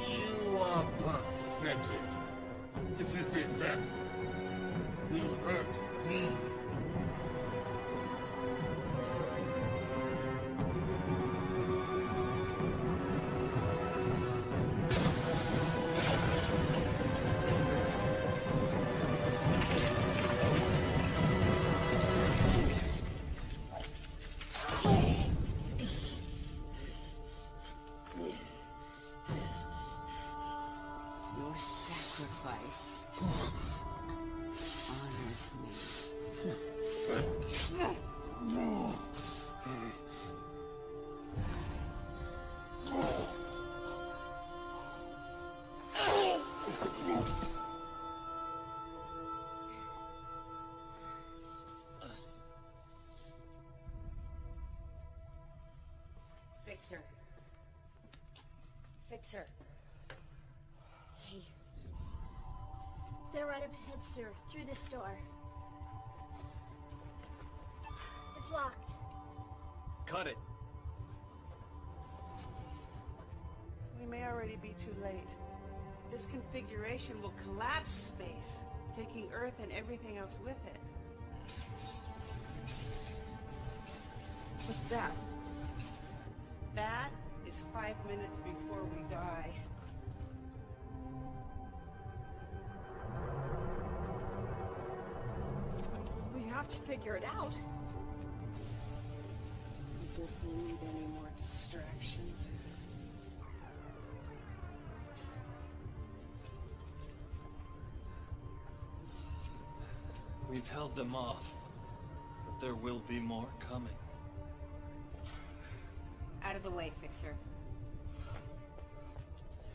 You are pathetic. If you think that will hurt me. Your sacrifice honors me. Fixer. Fixer. Hey. They're right up ahead, sir. Through this door. It's locked. Cut it. We may already be too late. This configuration will collapse space, taking Earth and everything else with it. What's that? That is 5 minutes before we die. We have to figure it out. As if we need any more distractions. We've held them off, but there will be more coming. Out of the way, Fixer.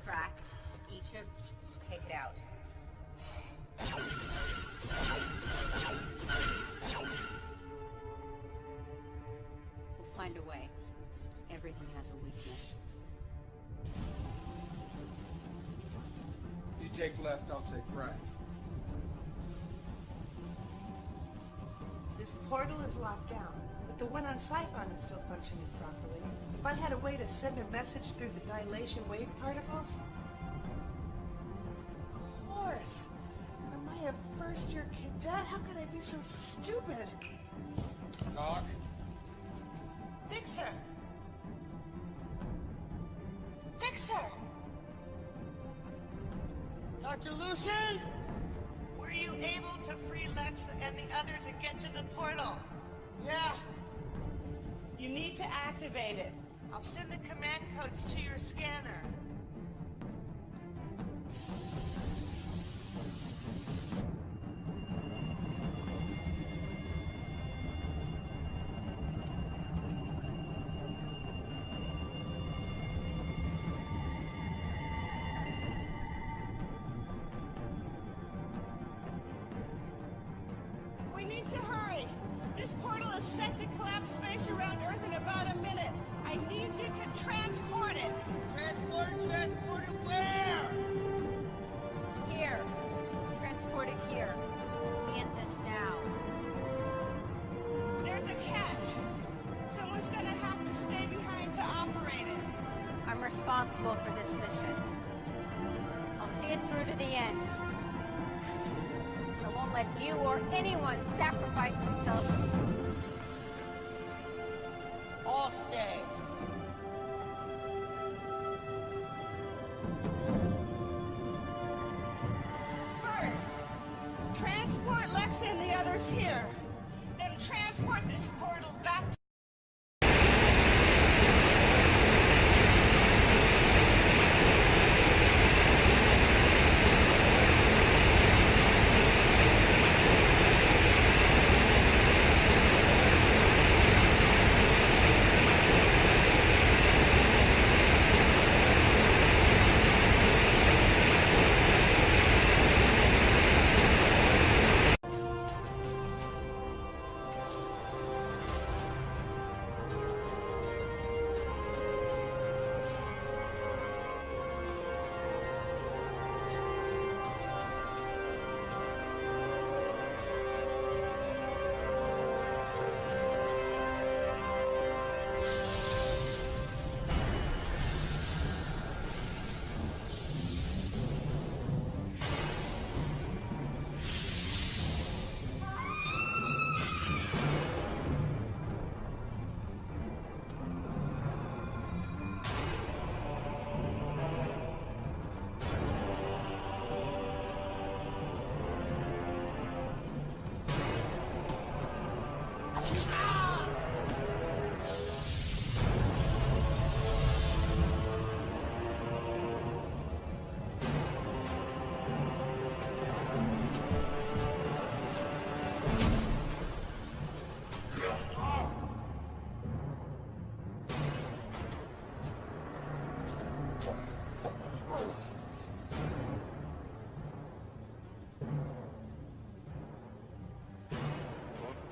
Crack. Each of take it out. We'll find a way. Everything has a weakness. take left, I'll take right. This portal is locked down, but the one on Siphon is still functioning properly. If I had a way to send a message through the dilation wave particles... Of course! Am I a first-year cadet? How could I be so stupid? Doc? Fixer! Fixer! Dr. Lucian? Were you able to free Lex and the others and get to the portal? Yeah. You need to activate it. I'll send the command codes to your scanner. We need to hurry. This portal is set to collapse space around Earth in about a minute. I need you to transport it. Transport it where? Here. Transport it here. We end this now. There's a catch. Someone's gonna have to stay behind to operate it. I'm responsible for this mission. I'll see it through to the end. I won't let you or anyone sacrifice themselves. All stay. First, transport Lex and the others here. Then transport this portal back to...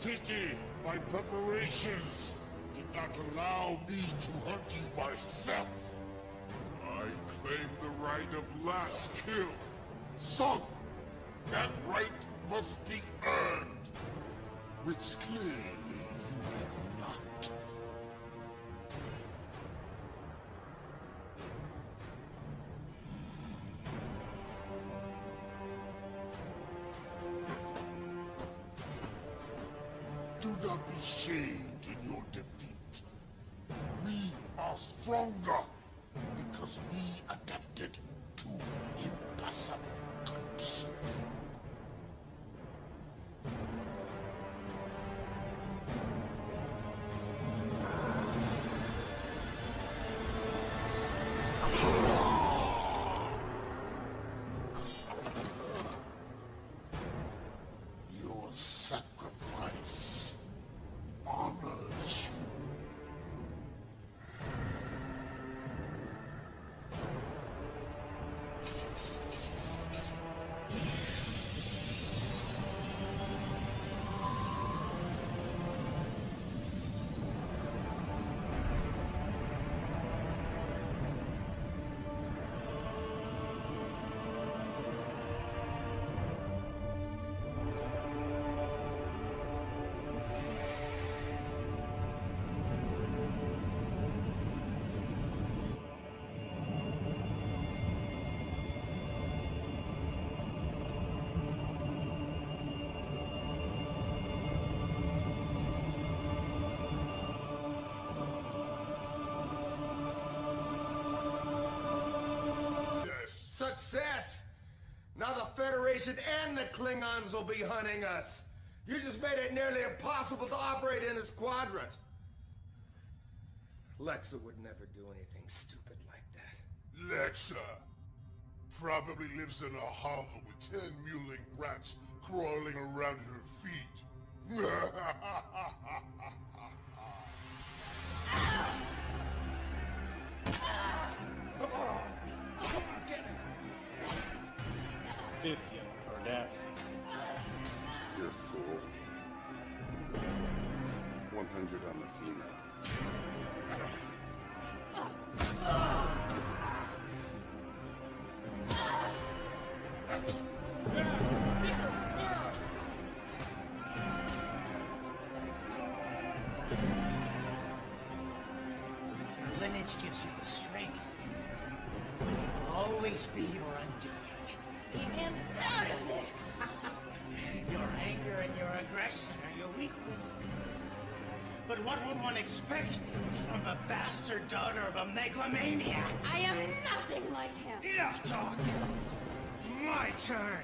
Pity my preparations did not allow me to hunt you myself. I claim the right of last kill. Son, that right must be earned, which clearly you have not. Do not be shamed in your defeat. We are stronger because we adapted to impossible conditions. Your sacrifice honors you. success! Now the Federation and the Klingons will be hunting us. You just made it nearly impossible to operate in this quadrant. Lexa would never do anything stupid like that. Lexa probably lives in a hovel with 10 mewling rats crawling around her feet. 50 on the Cardassian. You're a fool. 100 on the female. Your lineage gives you the strength. It will always be your undoing. Leave him out of this! Your anger and your aggression are your weakness. But what would one expect from a bastard daughter of a megalomaniac? I am nothing like him! Enough talk! My turn!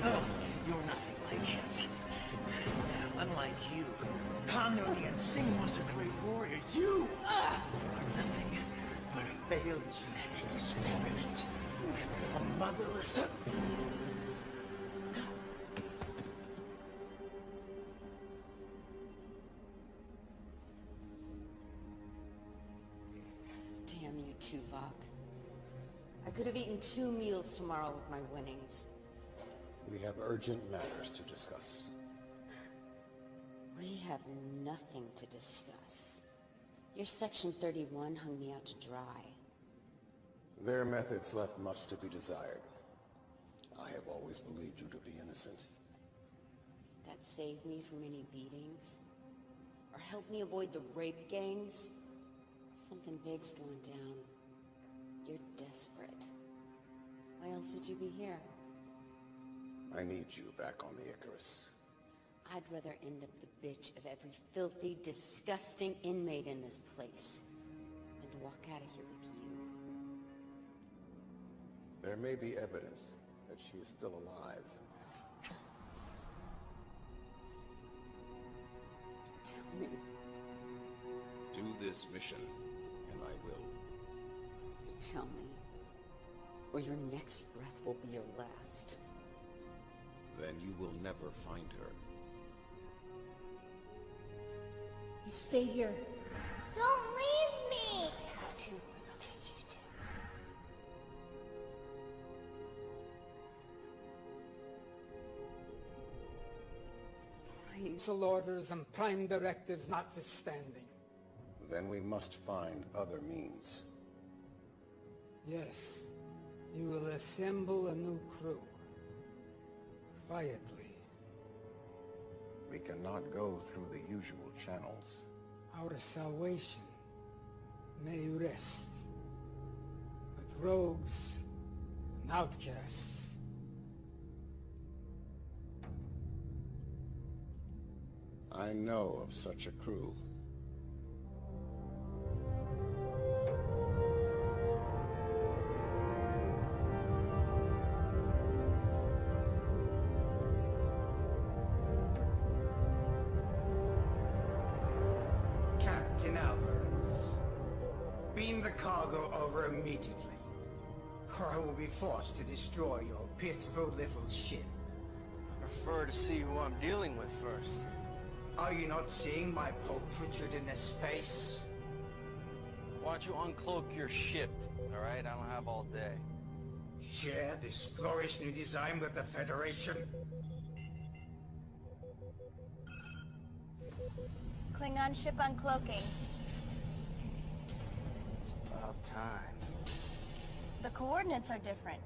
Oh, you're nothing like him. Unlike you, Connor the Unseen was a great warrior. You are nothing but a failed genetic experiment. A motherless... Damn you, Tuvok. I could have eaten 2 meals tomorrow with my winnings. We have urgent matters to discuss. We have nothing to discuss. Your Section 31 hung me out to dry. Their methods left much to be desired. I have always believed you to be innocent. That saved me from any beatings? Or helped me avoid the rape gangs? Something big's going down. You're desperate. Why else would you be here? I need you back on the Icarus. I'd rather end up the bitch of every filthy, disgusting inmate in this place than to walk out of here with you. There may be evidence that she is still alive. Tell me. Do this mission, and I will. Tell me, or your next breath will be your last. Then you will never find her. You stay here. Don't leave me! How to relocate you to. Council orders and prime directives notwithstanding. Then we must find other means. Yes, you will assemble a new crew. Quietly. We cannot go through the usual channels. Our salvation may rest with rogues and outcasts. I know of such a crew. Captain Alvarez, beam the cargo over immediately, or I will be forced to destroy your pitiful little ship. I prefer to see who I'm dealing with first. Are you not seeing my pulchritudinous face? Why don't you uncloak your ship, alright? I don't have all day. Share this glorious new design with the Federation? Klingon ship uncloaking. It's about time. The coordinates are different.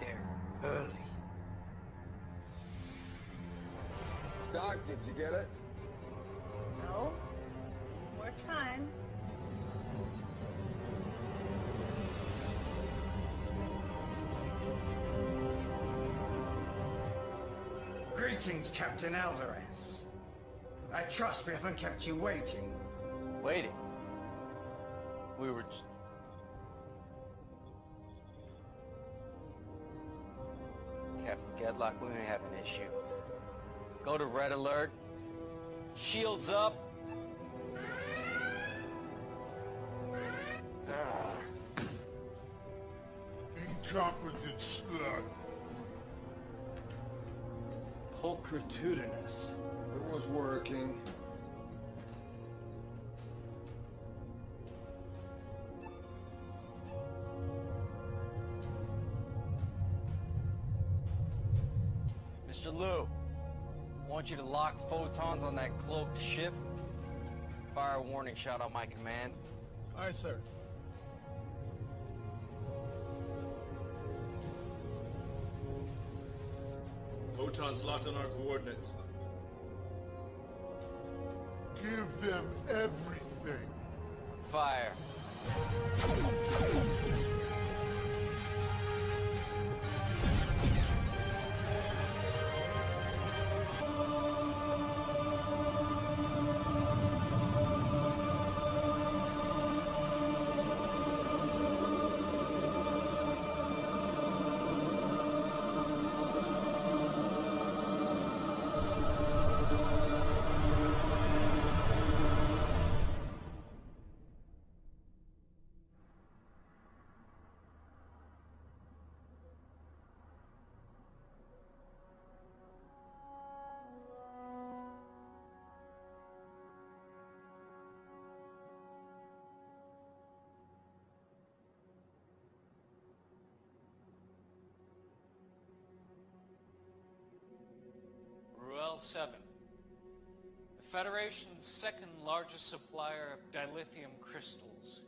They're early. Doc, did you get it? No. Need more time. Greetings, Captain Alvarez. I trust we haven't kept you waiting. Waiting? We were Captain Gedlock, we may have an issue. Go to red alert. Shields up. Incompetent slug. Pulchritudinous. It was working. Mr. Liu, I want you to lock photons on that cloaked ship. Fire a warning shot on my command. Aye, sir. Photons locked on our coordinates. Give them everything. Fire. Ruel 7. The Federation's second largest supplier of dilithium crystals.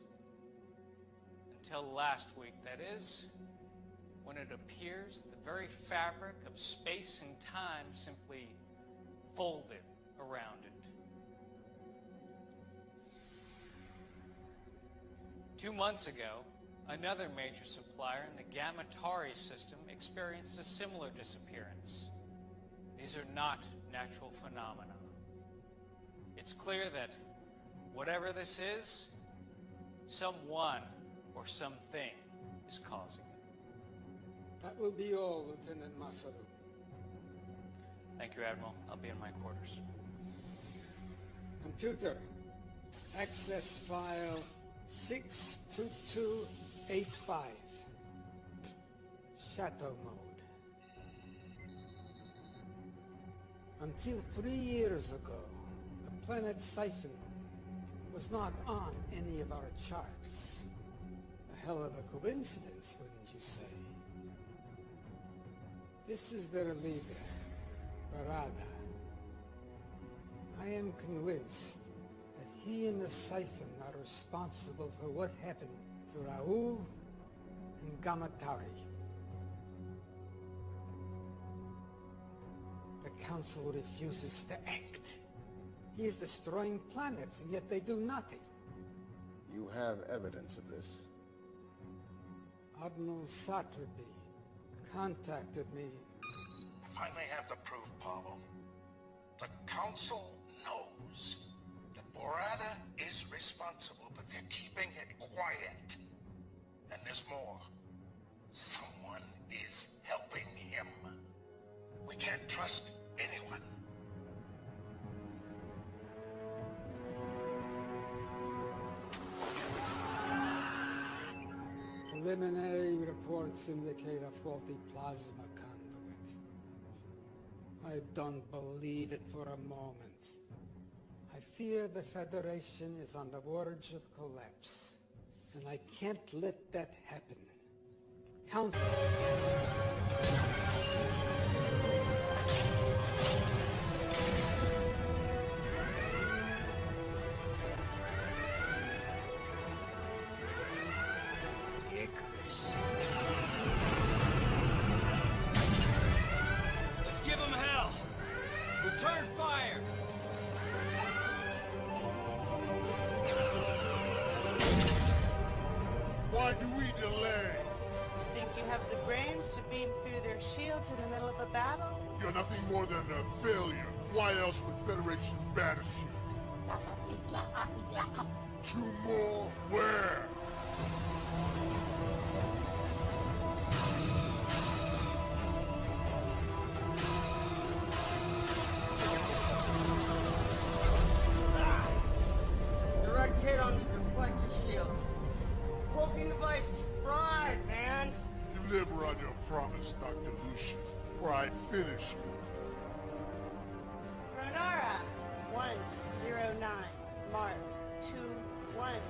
Until last week, that is, when it appears the very fabric of space and time simply folded around it. 2 months ago, another major supplier in the Gamatari system experienced a similar disappearance. These are not natural phenomena. It's clear that whatever this is, someone or something is causing it. That will be all, Lieutenant Masaru. Thank you, Admiral. I'll be in my quarters. Computer, access file 62285. Shadow mode. Until 3 years ago, the planet Siphon was not on any of our charts. A hell of a coincidence, wouldn't you say? This is their leader, Barada. I am convinced that he and the Siphon are responsible for what happened to Raoul and Gamatari. The Council refuses to act. He is destroying planets, and yet they do nothing. You have evidence of this? Admiral Saturby contacted me. If I may have the proof, Pavel. The Council knows that Borada is responsible, but they're keeping it quiet. And there's more. Someone is helping him. We can't trust anyone. Preliminary reports indicate a faulty plasma conduit. I don't believe it for a moment. I fear the Federation is on the verge of collapse, and I can't let that happen. Council. Let's give them hell! Return fire! Why do we delay? Think you have the brains? beam through their shields in the middle of a battle? You're nothing more than a failure. Why else would Federation banish you? 2 more? Where? Direct hit on the deflector shield. Cloaking device is fried, man. Deliver on your promise, Dr. Lucian, or I finish you. Renara, 109. Mark, 2-1.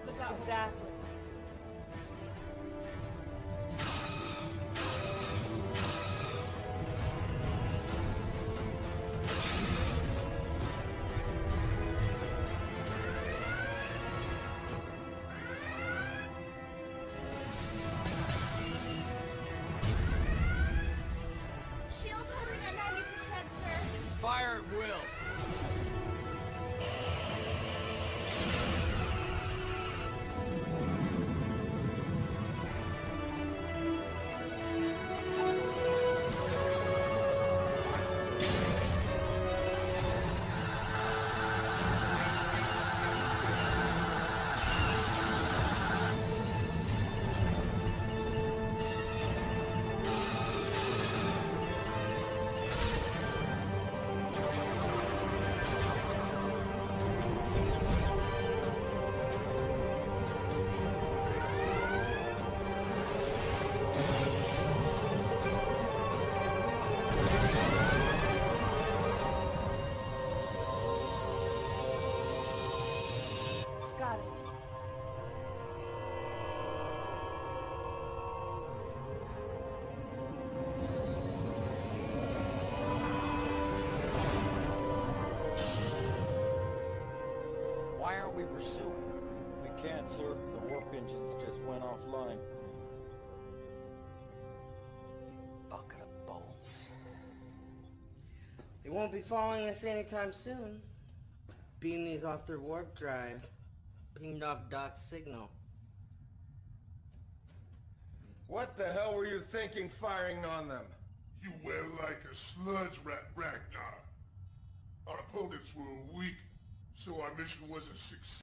Look out. Exactly. Shield's holding at 90%, sir. Fire at will. Got it. Why aren't we pursuing? We can't, sir. The warp engines just went offline. Bucket of bolts. They won't be following us anytime soon. Beam these off their warp drive. Pinged off Doc's signal. What the hell were you thinking firing on them? You were like a sludge rat, Ragnar. Our opponents were weak, so our mission was a success.